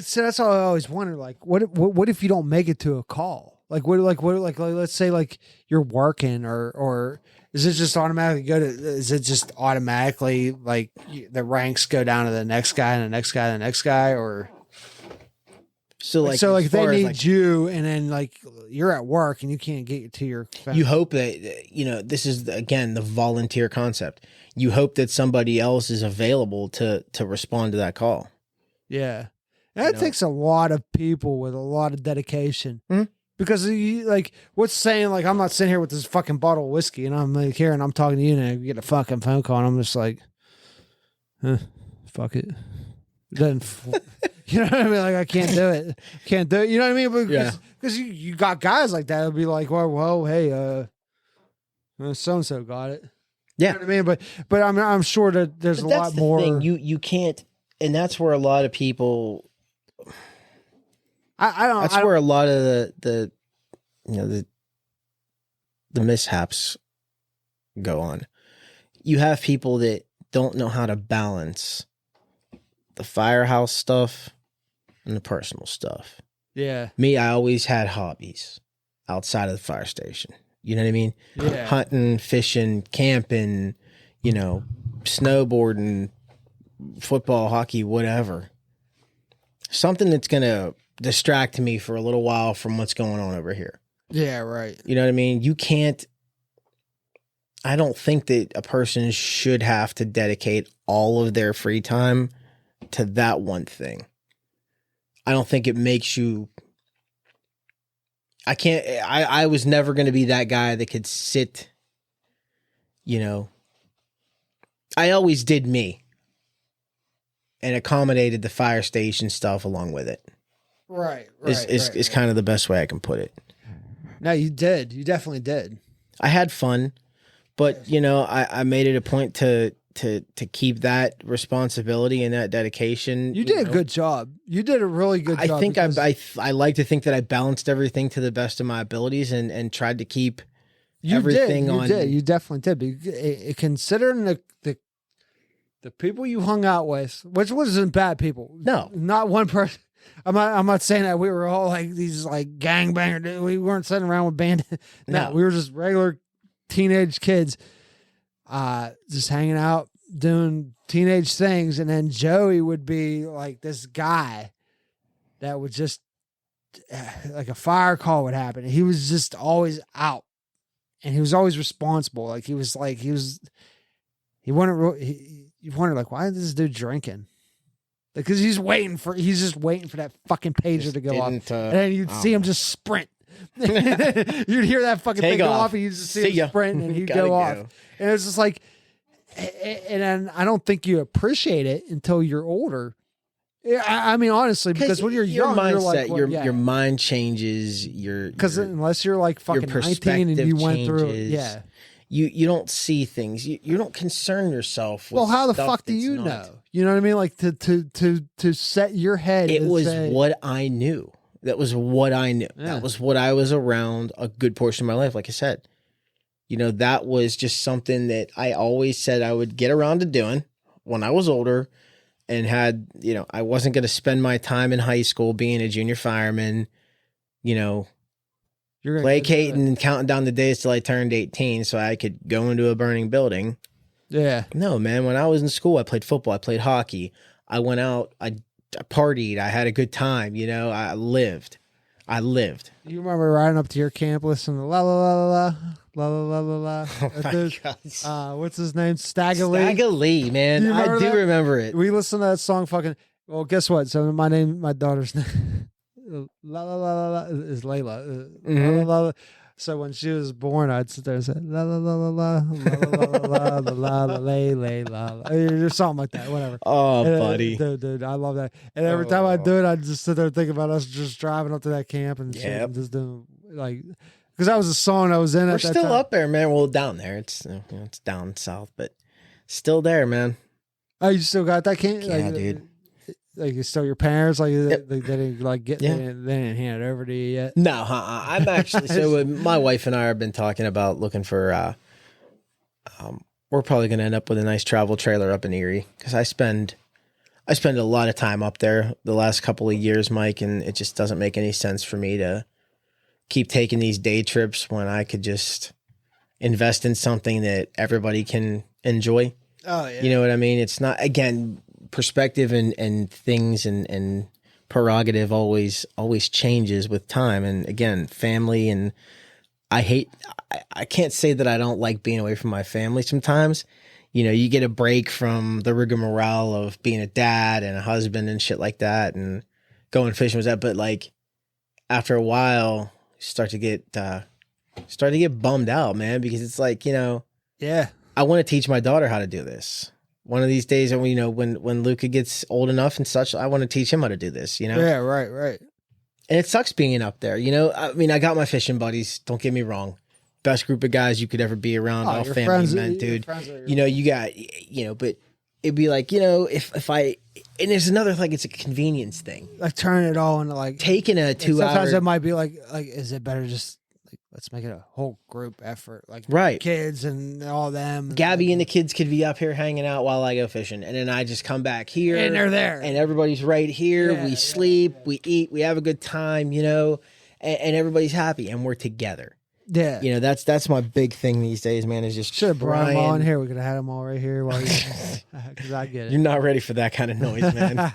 so that's all I always wonder. Like, what if you don't make it to a call? Like, let's say like you're working or is it just automatically is it just automatically like the ranks go down to the next guy and the next guy and the next guy or? So like they need you and then like you're at work and you can't get to your family. You hope that, you know, this is again, the volunteer concept. You hope that somebody else is available to respond to that call. Yeah. That takes a lot of people with a lot of dedication. Mm-hmm. Because like, what's saying, like, I'm not sitting here with this fucking bottle of whiskey and I'm like here and I'm talking to you and I get a fucking phone call and I'm just like, fuck it. Then, you know what I mean? Like, I can't do it. Can't do it. You know what I mean? Because you got guys like that. It'll be like, well, hey, so-and-so got it. Yeah. You know what I mean? But I'm sure that there's a lot more. Thing. You can't, and that's where a lot of people. Where a lot of the you know the mishaps go on. You have people that don't know how to balance the firehouse stuff and the personal stuff. Yeah. Me, I always had hobbies outside of the fire station. You know what I mean? Yeah. Hunting, fishing, camping, you know, snowboarding, football, hockey, whatever. Something that's going to distract me for a little while from what's going on over here. Yeah, right. You know what I mean? You can't, I don't think that a person should have to dedicate all of their free time to that one thing. I don't think it makes you, I was never going to be that guy that could sit, you know, I always did me and accommodated the fire station stuff along with it. Right. Is kind of the best way I can put it. No, you did. You definitely did. I had fun, but you know, I made it a point to keep that responsibility and that dedication. You did a good job. You did a really good job. I think I like to think that I balanced everything to the best of my abilities and tried to keep everything on. You definitely did. Considering the people you hung out with, which wasn't bad people. No, not one person. I'm not saying that we were all like these like gangbanger. We weren't sitting around with bandits. No, we were just regular teenage kids, just hanging out, doing teenage things. And then Joey would be like this guy that would just like a fire call would happen. He was just always out, and he was always responsible. Like he you wondered like, why is this dude drinking? Because he's just waiting for that fucking pager to go off, and then you'd see him just sprint. You'd hear that fucking thing go off, and you'd just see him sprint, and he'd go off. And it's just like, and then I don't think you appreciate it until you're older. I mean, honestly, because when you're young, mindset, you're like, well, your mind changes. Because unless you're like fucking 19 and you went through it, You don't see things. You don't concern yourself with how the fuck do you know? You know what I mean? Like to set your head. It was what I knew. That was what I knew. Yeah. That was what I was around a good portion of my life. Like I said, you know, that was just something that I always said I would get around to doing when I was older. and had, I wasn't going to spend my time in high school being a junior fireman, You're gonna placating and counting down the days till I turned 18 so I could go into a burning building. Yeah. No, man. When I was in school, I played football. I played hockey. I went out. I partied. I had a good time. I lived. You remember riding up to your camp listening to la la la la la la la la la. Oh my God. What's his name? Stagger Lee. Stagger Lee, man. I do remember it. We listened to that song fucking. Well, guess what? So my daughter's name, la la la la la is Layla. La, la, la. So when she was born, I'd sit there and say la la la la la la la la la la lay la or something like that, whatever. Oh, buddy, dude, I love that. And every time I do it, I just sit there and think about us just driving up to that camp and shit, and just doing because that was a song I was in. We're at that still time. up there, man. Well, down there, it's it's down south, but still there, man. Oh, you still got that camp? Yeah, dude. Like it's still your parents? Like Yep. they didn't they didn't hand it over to you yet? No, I'm actually my wife and I have been talking about looking for. We're probably going to end up with a nice travel trailer up in Erie because I spend a lot of time up there the last couple of years, Mike, and it just doesn't make any sense for me to keep taking these day trips when I could just invest in something that everybody can enjoy. Oh yeah. You know what I mean? It's not, again, perspective and things and prerogative always changes with time. And again, family, and I can't say that I don't like being away from my family sometimes. You get a break from the rigmarole of being a dad and a husband and shit like that and going fishing with that. But like after a while, you start to get bummed out, man, because it's like, Yeah. I want to teach my daughter how to do this. One of these days, when Luca gets old enough and such, I want to teach him how to do this, Yeah, right. And it sucks being up there, I mean, I got my fishing buddies, don't get me wrong. Best group of guys you could ever be around, all your family friends, men, your dude. friends are You got, but it'd be like, if I, and there's another, like, it's a convenience thing. like turn it all into like Taking a 2 hour. sometimes it might be like is it better just like let's make it a whole group effort, like Right. kids and all them. Gabby and the kids could be up here hanging out while I go fishing. And then I just come back here. And they're there. And everybody's right here. Yeah, we sleep, we eat, we have a good time, and everybody's happy and we're together. Yeah. That's my big thing these days, man, is just Should have brought them trying. all in here. We could have had them all right here while because I get it. You're not ready for that kind of noise, man.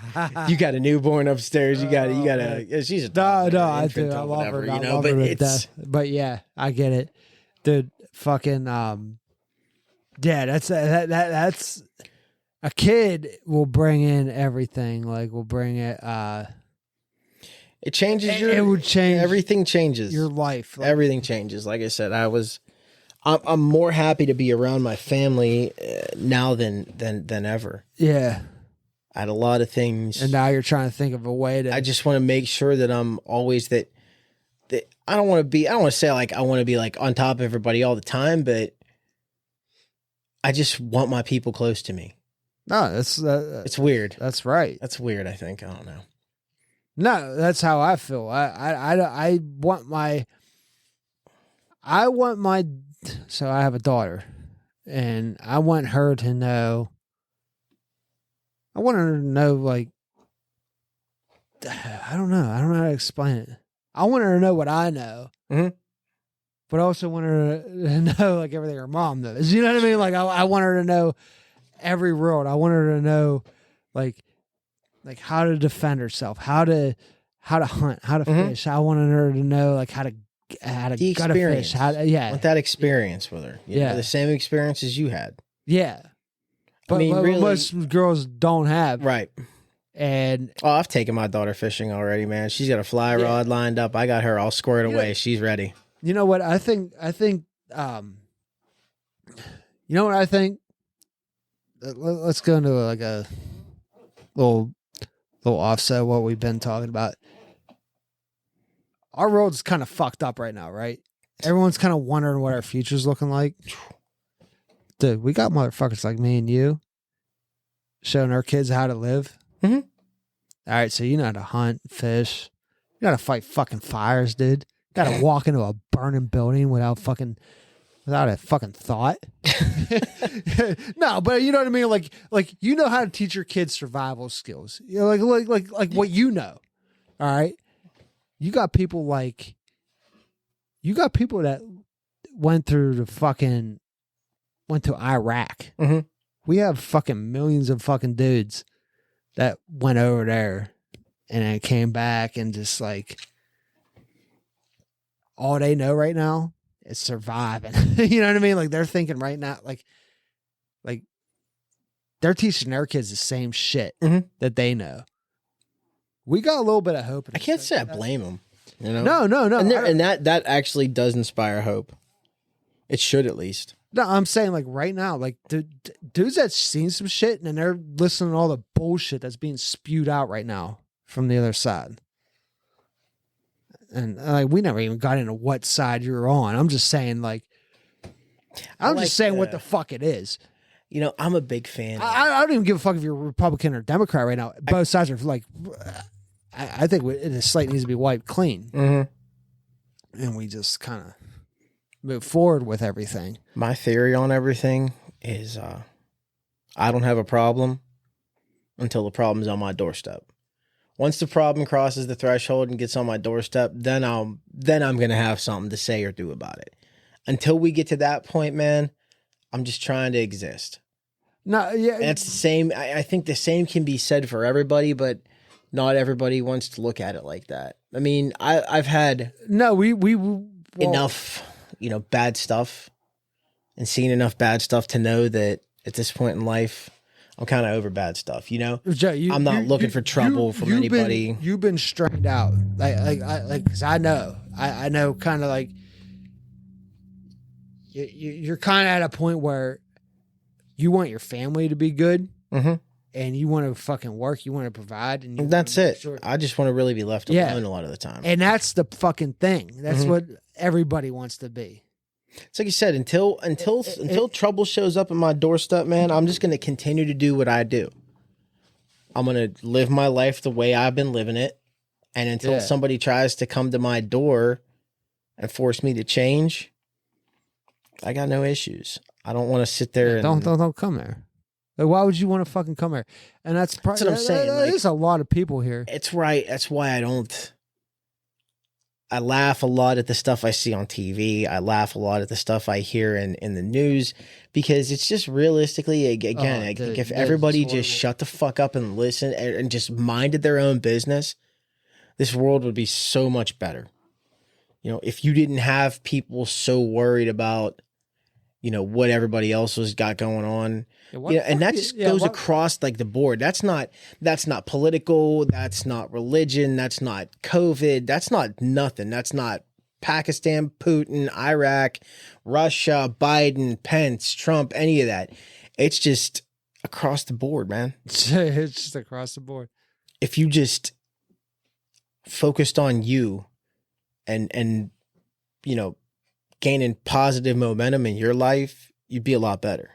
You got a newborn upstairs. You got she's a No, I infant do. or I love whatever, her. I love but her to it's death. But yeah, I get it, dude. Fucking yeah. That's a kid will bring in everything. Like will bring it. it changes It would change everything changes. your life. Like, Everything changes. Like I said, I'm more happy to be around my family now than ever. yeah. I had a lot of things. And now you're trying to think of a way to. I just want to make sure that I'm always that I don't want to say like I want to be like on top of everybody all the time, but I just want my people close to me. No, that's It's weird. that's right. That's weird, I think. I don't know. No, that's how I feel. I want my. So I have a daughter, and I want her to know. I want her to know, like, I don't know. I don't know how to explain it. I want her to know what I know, Mhm. but I also want her to know, like, everything her mom knows. You know what I mean? Like, I want her to know every world. I want her to know, like how to defend herself, how to hunt, how to Mhm. fish. I wanted her to know, like, how to The gut a fish. experience. I I want that experience with her. Yeah. The same experience as you had. yeah. But, mean, but really- most girls don't have. Right. And Oh, I've taken my daughter fishing already, man. She's got a fly Yeah. rod lined up. I got her all squared Yeah. away. She's ready. you know what? I think, you know what I think? Let's go into like a little offset of what we've been talking about. Our world's kind of fucked up right now, right? Everyone's kind of wondering what our future's looking like. Dude, we got motherfuckers like me and you showing our kids how to live. Mhm. All right, so you know how to hunt, fish. You know how to fight fucking fires, dude. You got to walk into a burning building without fucking without a fucking thought. No, but you know what I mean. Like you know how to teach your kids survival skills. You know, like what you know. All right, you got people that went to Iraq. Mm-hmm. We have fucking millions of fucking dudes that went over there and then came back and just like all they know right now is surviving. You know what I mean? Like they're thinking right now, like they're teaching their kids the same shit that they know. We got a little bit of hope. I can't say I blame them. You know? No. And that actually does inspire hope. It should at least. No, I'm saying like right now, like dudes that seen some shit and they're listening to all the bullshit that's being spewed out right now from the other side. And like we never even got into what side you're on. I'm just saying what the fuck it is. You know, I'm a big fan. I don't even give a fuck if you're Republican or Democrat right now. Both sides are like, I think the slate needs to be wiped clean. Mm-hmm. And we just kind of move forward with everything. My theory on everything is I don't have a problem until the problem's on my doorstep. Once the problem crosses the threshold and gets on my doorstep, then I'm going to have something to say or do about it. Until we get to that point, man, I'm just trying to exist. No, yeah. And it's the same. I think the same can be said for everybody, but not everybody wants to look at it like that. I mean, I've had enough, bad stuff and seen enough bad stuff to know that at this point in life, I'm kind of over bad stuff, Joe, I'm not looking for trouble from anybody. You've been strained out. Cause I know kind of like you're kind of at a point where you want your family to be good and you want to fucking work. You want to provide. And that's it. Sure. I just want to really be left alone a lot of the time. And that's the fucking thing. That's what everybody wants to be. It's like you said, until trouble shows up at my doorstep, man, I'm just going to continue to do what I do. I'm going to live my life the way I've been living it. And until somebody tries to come to my door and force me to change, I got no issues. I don't want to sit there and... Don't come there. Like, why would you want to fucking come here? And that's what I'm saying. There's a lot of people here. It's right. That's why I laugh a lot at the stuff I see on TV. I laugh a lot at the stuff I hear in the news because it's just realistically, again, if everybody just shut the fuck up and listen and just minded their own business, this world would be so much better. If you didn't have people so worried about, what everybody else has got going on. And that just goes across like the board. That's not political. That's not religion. That's not COVID. That's not nothing. That's not Pakistan, Putin, Iraq, Russia, Biden, Pence, Trump, any of that. It's just across the board, man. It's just across the board. If you just focused on you and gaining positive momentum in your life, you'd be a lot better.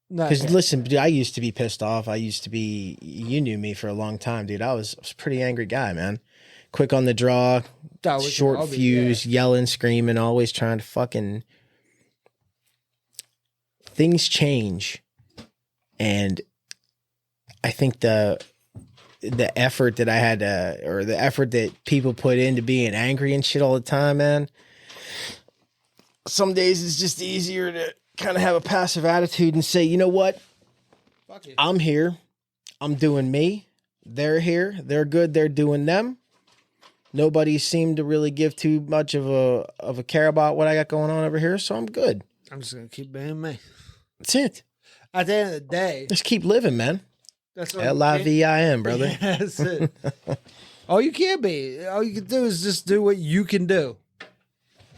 Because listen, dude, I used to be pissed off. You knew me for a long time, dude. I was a pretty angry guy, man. Quick on the draw, short fuse, yelling, screaming, always trying to fucking... Things change. And I think the effort that I had or the effort that people put into being angry and shit all the time, man, some days it's just easier to kind of have a passive attitude and say, you know what? Fuck it. I'm here. I'm doing me. They're here. They're good. They're doing them. Nobody seemed to really give too much of a care about what I got going on over here, so I'm good. I'm just gonna keep being me. That's it. At the end of the day, just keep living, man. That's what L-I-V-I-N, brother. Yeah, that's it. All you can be. All you can do is just do what you can do.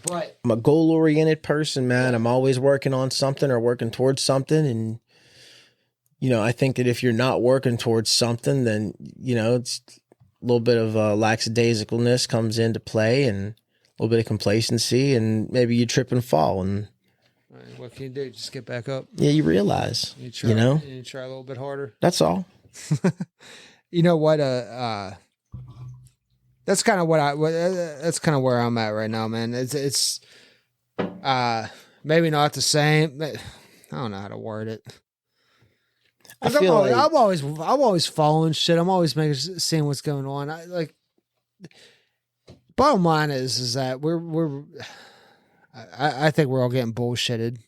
But I'm a goal-oriented person, man. I'm always working on something or working towards something. And, I think that if you're not working towards something, then, it's a little bit of lackadaisicalness comes into play and a little bit of complacency, and maybe you trip and fall. And what can you do? Just get back up. Yeah, you realize, you try a little bit harder. That's all. You know what? That's kind of that's kind of where I'm at right now, man. It's maybe not the same. I don't know how to word it. I feel I'm always following shit. I'm always seeing what's going on. Bottom line is that I think we're all getting bullshitted.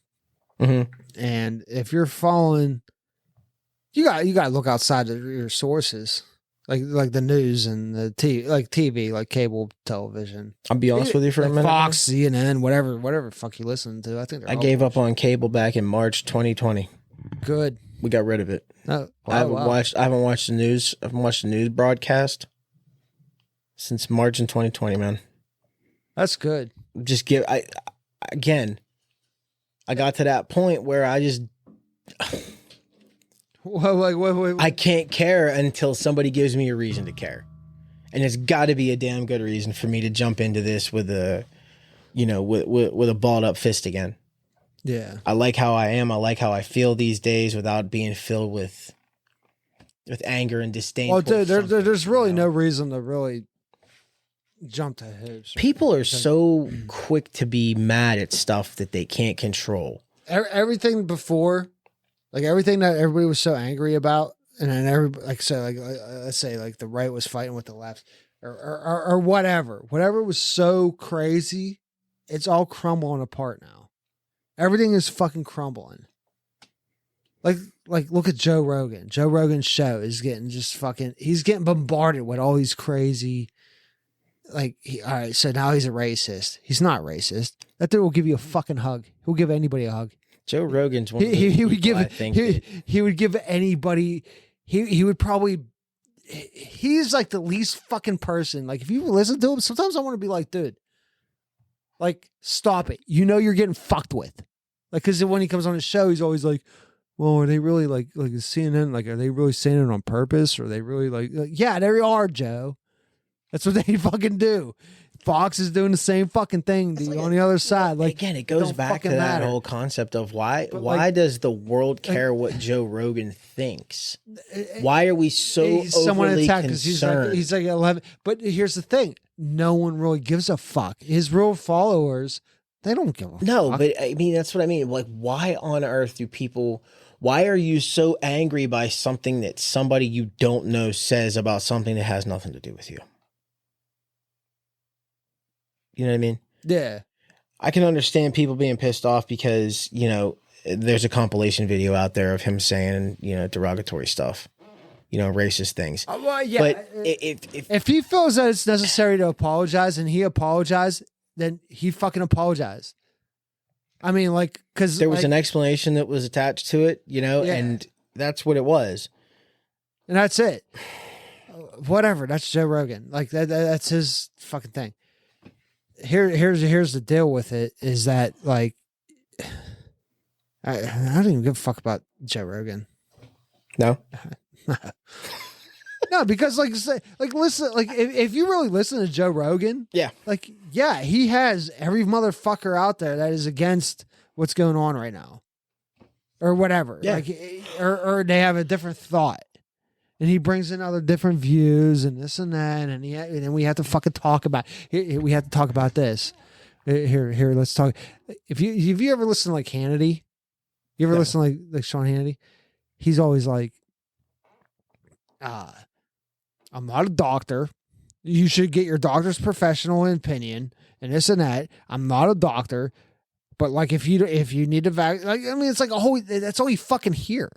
Mm-hmm. And if you're following, you got to look outside of your sources, like the news and the TV, like cable television. I'll be honest with you for a minute. Fox, CNN, whatever fuck you listen to. I think I gave up on cable back in March 2020. Good. We got rid of it. Oh, I haven't watched the news. I haven't watched the news broadcast since March in 2020, man. That's good. I got to that point where I just Wait. I can't care until somebody gives me a reason to care. And it's got to be a damn good reason for me to jump into this with a with a balled up fist again. Yeah. I like how I am. I like how I feel these days without being filled with anger and disdain. Well, dude, there's really no reason to really jump to hoops. People are so quick to be mad at stuff that they can't control. Everything before, like everything that everybody was so angry about, and then let's say like the right was fighting with the left, or whatever was so crazy, it's all crumbling apart now. Everything is fucking crumbling. Like look at Joe Rogan. Joe Rogan's show is getting he's getting bombarded with all these crazy, all right, so now he's a racist. He's not racist. That dude will give you a fucking hug. He'll give anybody a hug. Joe Rogan's one of the he would people, give he would give anybody, he would probably, he's like the least fucking person. Like if you listen to him, sometimes I want to be like, dude, like, stop it. You know you're getting fucked with. Like, because when he comes on his show, he's always like, well, are they really like CNN? Like, are they really saying it on purpose? Or are they really like yeah, they are, Joe. That's what they fucking do. Fox is doing the same fucking thing on the other side. Like, again, it goes back to that whole concept of why does the world care what Joe Rogan thinks? Why are we so overly concerned? He's like 11. But here's the thing. No one really gives a fuck. His real followers, they don't give a fuck. No, but I mean, that's what I mean. Like, why on earth why are you so angry by something that somebody you don't know says about something that has nothing to do with you? You know what I mean? Yeah. I can understand people being pissed off because, there's a compilation video out there of him saying, derogatory stuff, racist things. Well, yeah. But if he feels that it's necessary to apologize and he apologized, then he fucking apologized. I mean, because there was an explanation that was attached to it, and that's what it was. And that's it. Whatever. That's Joe Rogan. Like that's his fucking thing. Here's the deal with it is that I don't even give a fuck about Joe Rogan. No. No, because listen, if you really listen to Joe Rogan, he has every motherfucker out there that is against what's going on right now, or whatever. Yeah. Or they have a different thought, and he brings in other different views and this and that, and then we have to fucking talk about. We have to talk about this. Here, let's talk. If you ever listen to Hannity, you ever listen to like Sean Hannity, he's always like, I'm not a doctor. You should get your doctor's professional opinion and this and that. I'm not a doctor, but if you need to it's like that's all you fucking hear.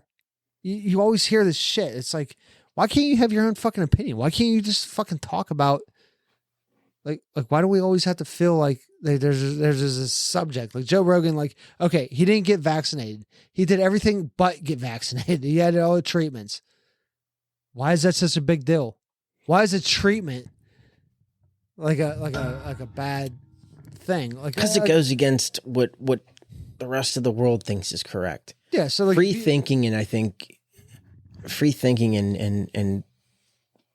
You always hear this shit. It's like, why can't you have your own fucking opinion? Why can't you just fucking talk about why do we always have to feel like there's a subject like Joe Rogan? Okay, he didn't get vaccinated. He did everything but get vaccinated. He had all the treatments. Why is that such a big deal? Why is a treatment like a bad thing? Because it goes against what the rest of the world thinks is correct. Yeah, so free thinking, and I think free thinking and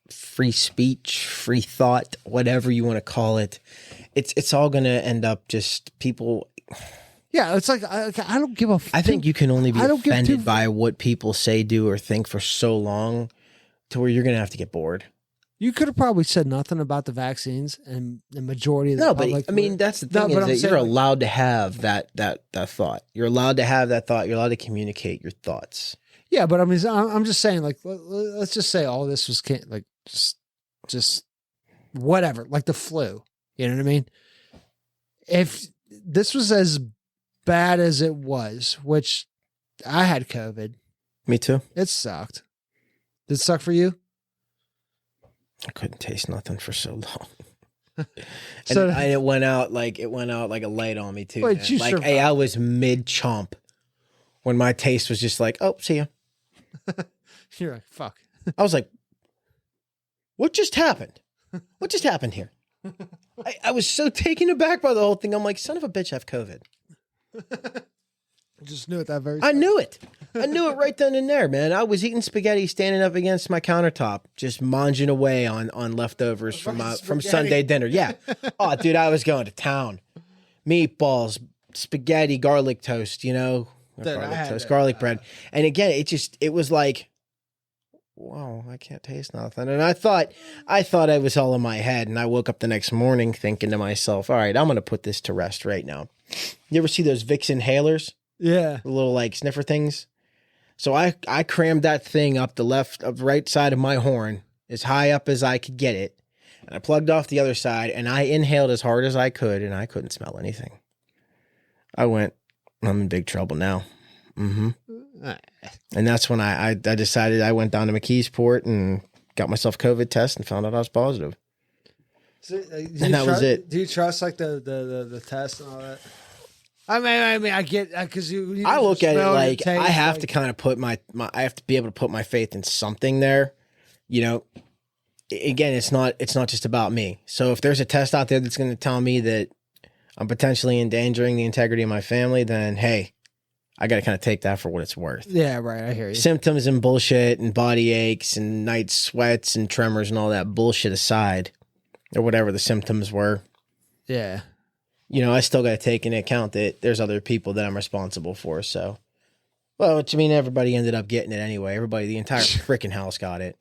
free speech, free thought, whatever you want to call it, it's all going to end up just people. Yeah, it's like I don't give a. I think you can only be offended by what people say, do, or think for so long, to where you're going to have to get bored. You could have probably said nothing about the vaccines, and the majority of the No, but public I mean, that's the thing is that you're allowed to have that thought. You're allowed to have that thought. You're allowed to communicate your thoughts. Yeah, but I mean, I'm just saying, like, let's just say all this was like just whatever, like the flu. You know what I mean? If this was as bad as it was, which I had COVID. Me too. It sucked. Did it suck for you? I couldn't taste nothing for so long. So and it went out like a light on me too. Wait, you like, survived. hey, I was mid chomp when my taste was just like, oh, see ya. You're like, fuck. I was like, what just happened? What just happened here? I was so taken aback by the whole thing. I'm like, son of a bitch, I have COVID. I just knew it that very. I knew it. I knew it right then and there, man. I was eating spaghetti standing up against my countertop, just munging away on leftovers from Sunday dinner. Yeah. Oh, dude, I was going to town. Meatballs, spaghetti, garlic toast, you know, garlic bread. And again, it was like, wow, I can't taste nothing. And I thought I was all in my head. And I woke up the next morning thinking to myself, all right, I'm going to put this to rest right now. You ever see those Vicks inhalers? Yeah. The little like sniffer things. So I crammed that thing up the right side of my horn as high up as I could get it. And I plugged off the other side and I inhaled as hard as I could and I couldn't smell anything. I'm in big trouble now. Mm-hmm. And that's when I decided I went down to McKeesport and got myself COVID test and found out I was positive. So, and that was it. Do you trust like the test and all that? I mean, I get because you I look at it like I have to kind of put I have to be able to put my faith in something there. You know, again, it's not just about me. So if there's a test out there that's going to tell me that I'm potentially endangering the integrity of my family, then hey, I got to kind of take that for what it's worth. Yeah, right. I hear you. Symptoms and bullshit and body aches and night sweats and tremors and all that bullshit aside, or whatever the symptoms were. Yeah. You know, I still got to take into account that there's other people that I'm responsible for. So, well, which I mean, everybody ended up getting it anyway. The entire freaking house got it.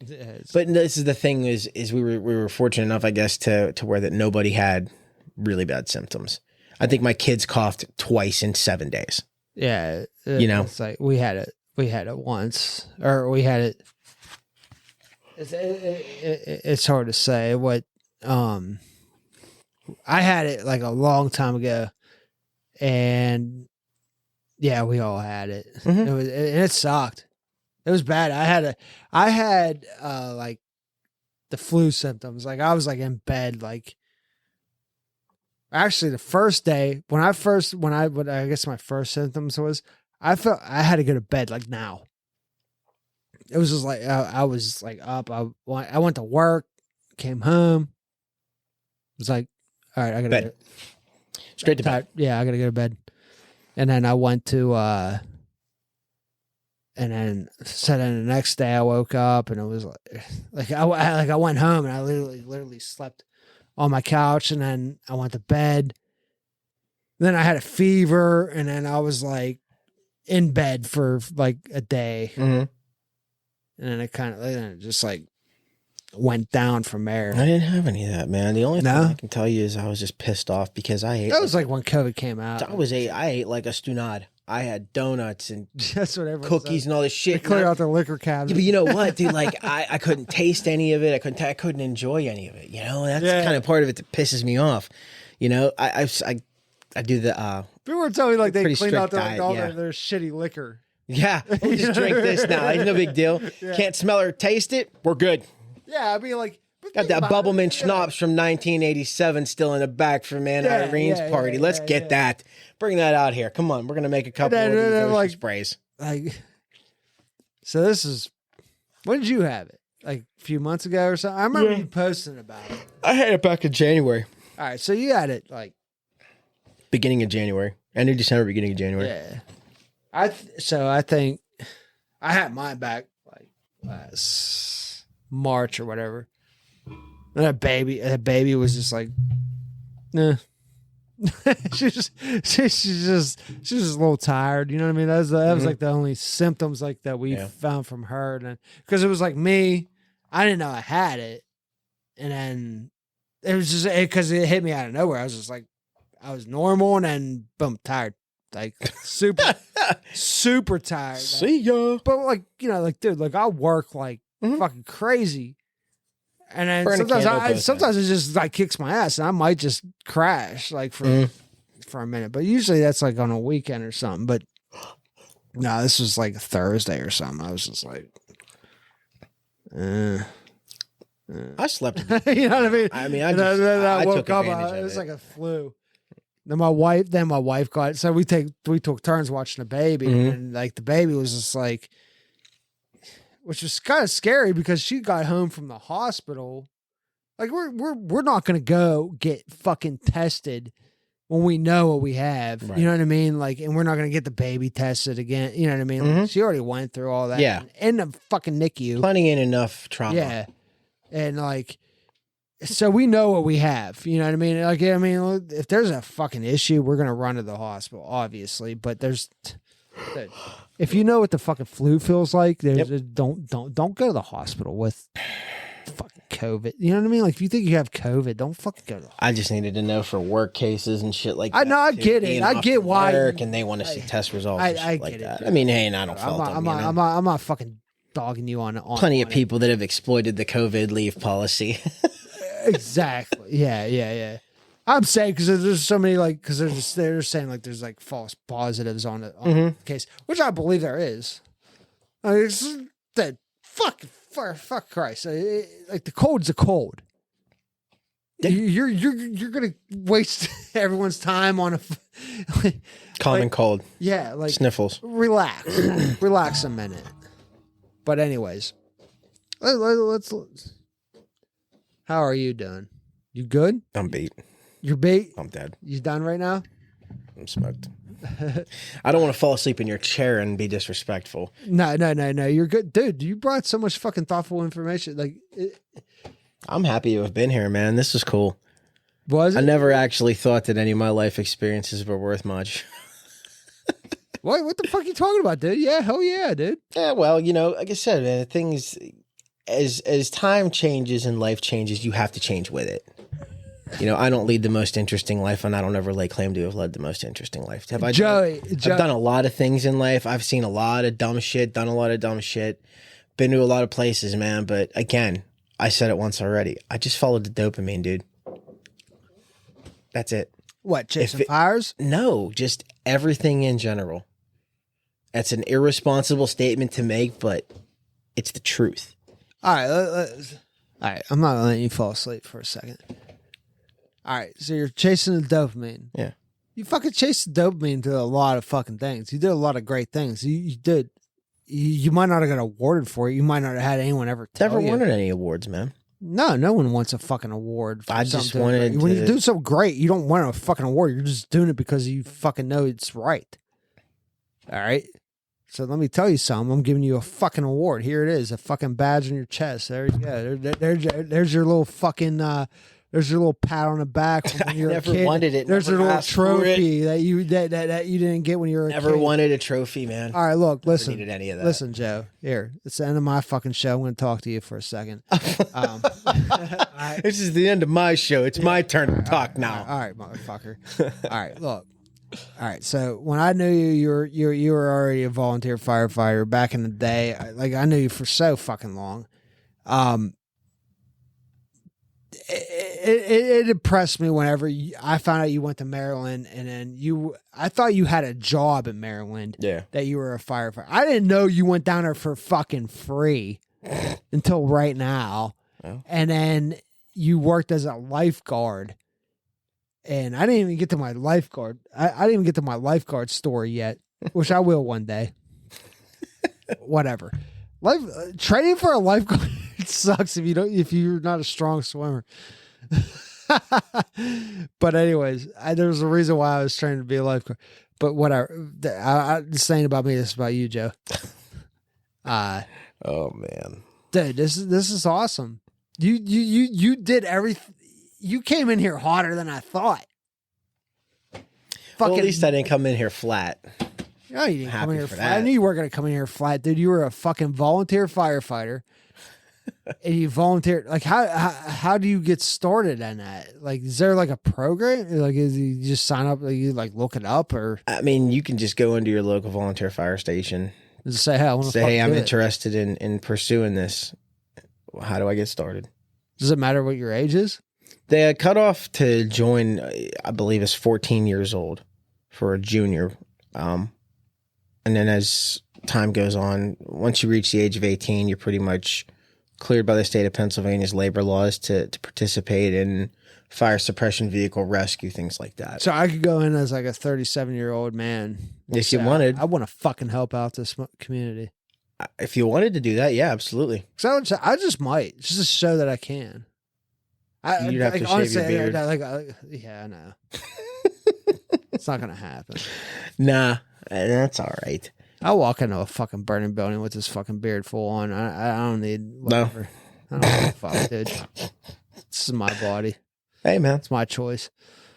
But this is the thing is we were fortunate enough, I guess, to where that nobody had really bad symptoms. I think my kids coughed twice in 7 days. Yeah. You know, it's like we had it once, or we had it. It's hard to say what, I had it like a long time ago, and yeah, we all had it. Mm-hmm. It sucked. It was bad. I had like the flu symptoms. Like I was like in bed. Like actually, the first day when I guess my first symptoms was I felt I had to go to bed like now. It was just like I was like up. I went to work, came home. It was like, all right, I gotta bed. Straight to bed. Yeah, I gotta go to bed. And then I went to and then the next day I woke up and it was like I went home and I literally slept on my couch, and then I went to bed. Then I had a fever, and then I was like in bed for like a day. Mm-hmm. And then it just like went down from there. I didn't have any of that, man. The only thing I can tell you is I was just pissed off because I ate. That was like when COVID came out. I ate like a stunad. I had donuts and that's what cookies and all this shit. They clear out the liquor cabinet. Yeah, but you know what, dude? Like I couldn't taste any of it. I couldn't enjoy any of it. You know, that's kind of part of it that pisses me off. You know, I do the. People were telling me like they cleaned out all their shitty liquor. Yeah, we'll just drink this now. It's no big deal. Yeah. Can't smell or taste it. We're good. Yeah, I mean, like got that Bubbleman schnapps from 1987 still in the back from Aunt Irene's party. Let's get that. Bring that out here. Come on, we're gonna make a couple of these like, sprays. Like, so this is. When did you have it? Like a few months ago or something? I remember you posting about it. I had it back in January. All right, so you had it like beginning of January, end of December, beginning of January. Yeah. I think I had mine back like last March or whatever. And that baby was just like, nah. she's just a little tired. You know what I mean? That was like the only symptoms like that we found from her. And because it was like me, I didn't know I had it. and then it was just because it hit me out of nowhere. I was just like, I was normal, and then boom, tired, like super, super tired. See ya. But like, like, dude, like I work like fucking crazy, and then Burn a candle both sometimes it just like kicks my ass, and I might just crash like for a minute. But usually that's like on a weekend or something. But no, this was like a Thursday or something. I was just like, I slept. you know what I mean? I mean, I woke took up. advantage It of was it. like a flu. Then my wife got it. So we took turns watching the baby, and like the baby was just like, which was kind of scary because she got home from the hospital. Like we're not gonna go get fucking tested when we know what we have. Right. You know what I mean? Like, and we're not gonna get the baby tested again. You know what I mean? Like, she already went through all that. Yeah. In the fucking NICU. Plenty and enough trauma. Yeah. And like, so we know what we have. You know what I mean? Like, I mean, if there's a fucking issue, we're gonna run to the hospital, obviously. But if you know what the fucking flu feels like, don't go to the hospital with fucking COVID. You know what I mean? Like, if you think you have COVID, don't fucking go to the hospital. I just needed to know for work cases and shit like that. I know, I too. get it. Being I off get from why. work and they want to see test results and shit like get that. it. I mean, hey, and I don't fault them. I'm not fucking dogging you on Plenty on of people that have exploited the COVID leave policy. Exactly. Yeah. I'm saying because there's so many because they're saying like there's like false positives on the case, which I believe there is. I mean, it's that fuck Christ. Like the cold's a cold. You're gonna waste everyone's time on a Common cold. Yeah, like Sniffles. Relax a minute. But anyways, let's. How are you doing? You good? I'm beat. You're beat? I'm dead. You done right now? I'm smoked. I don't want to fall asleep in your chair and be disrespectful. No. You're good. Dude, you brought so much fucking thoughtful information. Like, I'm happy to have been here, man. This was cool. Was it? I never actually thought that any of my life experiences were worth much. What the fuck are you talking about, dude? Yeah, hell yeah, dude. Yeah, well, like I said, man, things as time changes and life changes, you have to change with it. I don't lead the most interesting life, and I don't ever lay claim to have led the most interesting life. Have I? Joey, I've done a lot of things in life. I've seen a lot of dumb shit, done a lot of dumb shit, been to a lot of places, man. But again, I said it once already. I just followed the dopamine, dude. That's it. What, chasing fires? No, just everything in general. That's an irresponsible statement to make, but it's the truth. All right, all right. I'm not letting you fall asleep for a second. All right, so you're chasing the dopamine. Yeah. You fucking chased the dopamine to a lot of fucking things. You did a lot of great things. You did. You might not have got awarded for it. You might not have had anyone ever tell Never you. wanted any awards, man. No one wants a fucking award. For I just something. wanted When to- you do so great, you don't want a fucking award. You're just doing it because you fucking know it's right. All right? So let me tell you something. I'm giving you a fucking award. Here it is, a fucking badge on your chest. There you go. There's your little fucking. There's your little pat on the back from when you were a never kid. wanted it. There's Never your little asked for trophy that you didn't get when you were a Never kid. wanted a trophy, man. All right, look, Never listen. needed any of that. Listen, Joe. Here, it's the end of my fucking show. I'm going to talk to you for a second. This is the end of my show. It's my turn to talk now. All right, motherfucker. All right, look. All right, so when I knew you were already a volunteer firefighter back in the day. I knew you for so fucking long. It impressed me whenever I found out you went to Maryland, and then I thought you had a job in Maryland. Yeah. That you were a firefighter. I didn't know you went down there for fucking free until right now. Well. And then you worked as a lifeguard. And I didn't even get to my lifeguard. I didn't even get to my lifeguard story yet, which I will one day. Whatever. Training for a lifeguard sucks if you're not a strong swimmer. But anyways, there's a reason why I was training to be a lifeguard. But whatever. This ain't about me. This is about you, Joe. Oh man, dude, this is awesome. You did everything. You came in here hotter than I thought. Well, at least I didn't come in here flat. No, you didn't come in here for flat. I that. knew you weren't going to come in here flat, dude. You were a fucking volunteer firefighter. and you volunteer. Like how do you get started in that? Like, is there like a program? Like, is you just sign up? Like, you like look it up or I mean, you can just go into your local volunteer fire station. just say, hey, I want to Say, hey, I'm interested in pursuing this. How do I get started? Does it matter what your age is? The cutoff to join, I believe, is 14 years old for a junior. And then as time goes on, once you reach the age of 18, you're pretty much cleared by the state of Pennsylvania's labor laws to participate in fire suppression vehicle rescue, things like that. So I could go in as like a 37-year-old man. If you wanted. I want to fucking help out this community. If you wanted to do that, yeah, absolutely. So I just might, just to show that I can. You'd have to shave your beard. Yeah, I know. It's not going to happen. Nah, that's all right. I'll walk into a fucking burning building with this fucking beard full on. I don't need whatever. No. I don't give a fuck, dude. This is my body. Hey, man. It's my choice.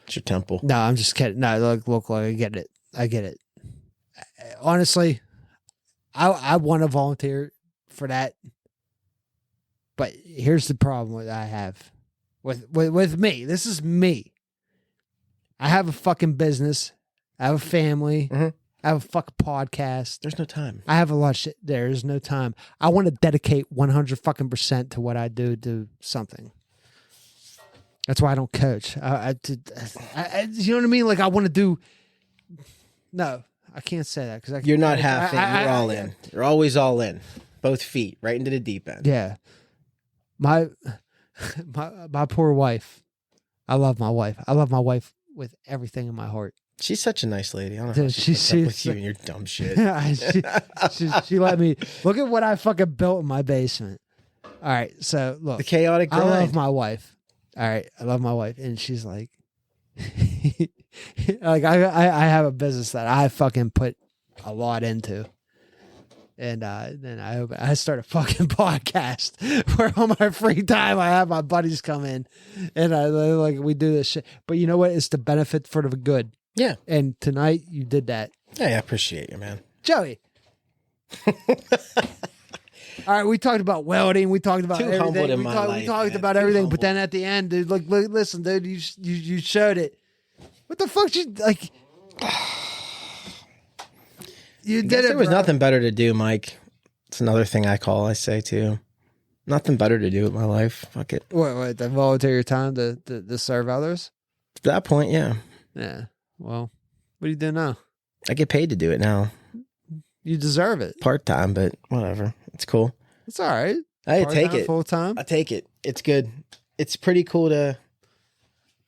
It's your temple. No, I'm just kidding. No, look, I get it. I get it. Honestly, I want to volunteer for that. But here's the problem that I have with me. This is me. I have a fucking business. I have a family. Mm-hmm. I have a fucking podcast. There's no time. I have a lot of shit. There's no time. I want to dedicate 100 fucking % to what I do to something. That's why I don't coach. You know what I mean? Like I want to do. No, I can't say that because you're not half in. You're all in. You're always all in. Both feet right into the deep end. Yeah. My poor wife. I love my wife. I love my wife with everything in my heart. She's such a nice lady. I don't know how she's up with you and your dumb shit. she let me look at what I fucking built in my basement. All right, so look, the chaotic grind. I love my wife. All right, I love my wife, and she's like, like I have a business that I fucking put a lot into. And then I start a fucking podcast where on my free time I have my buddies come in and we do this shit. But you know what? It's the benefit for the good. Yeah. And tonight you did that. Hey, I appreciate you, man. Joey. All right, we talked about welding. We talked about everything. Humbled in my life, we talked man. about everything. But then at the end, dude, look, listen, dude, you showed it. What the fuck? You like? You did it. There was nothing better to do, Mike. It's another thing I say too. Nothing better to do with my life. Fuck it. What? To volunteer your time to serve others? At that point, yeah. Yeah. Well, what do you do now? I get paid to do it now. You deserve it. Part time, but whatever. It's cool. It's all right. I take it. Full time. I take it. It's good. It's pretty cool to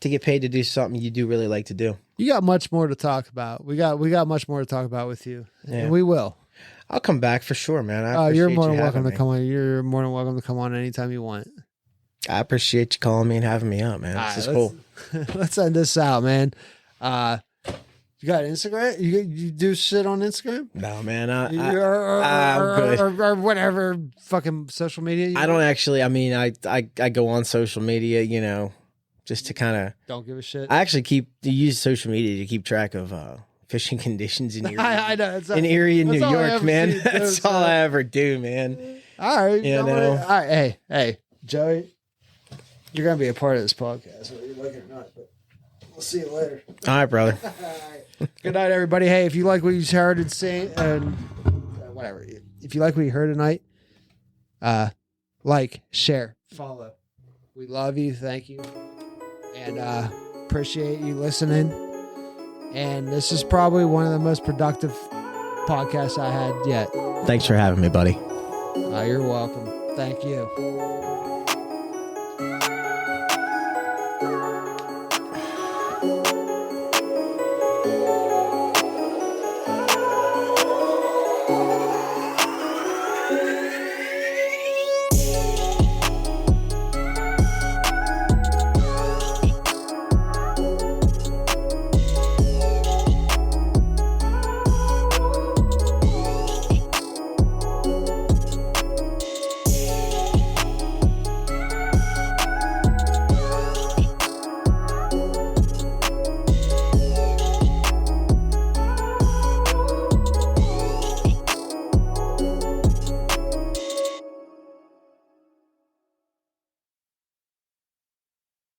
get paid to do something you do really like to do. You got much more to talk about. We got much more to talk about with you, yeah. And we will. I'll come back for sure, man. You're more than welcome to come on. You're more than welcome to come on anytime you want. I appreciate you calling me and having me out, man. This is cool. Let's end this out, man. You got Instagram? You do shit on Instagram? No, man. I'm good. Or whatever fucking social media. I don't actually. I mean, I go on social media, you know, just to kind of don't give a shit. I actually use social media to keep track of fishing conditions in Erie, I know, in Erie, in New York, man. That's all I ever do, man. All right, you know. All right, hey, Joey, you're gonna be a part of this podcast, whether you like it or not. But we'll see you later. All right, brother. All right. Good night, everybody. Hey, if you like what you heard and seen, and whatever, if you like what you heard tonight, like, share, follow. We love you. Thank you. And appreciate you listening. And this is probably one of the most productive podcasts I had yet. Thanks for having me, buddy. You're welcome. Thank you.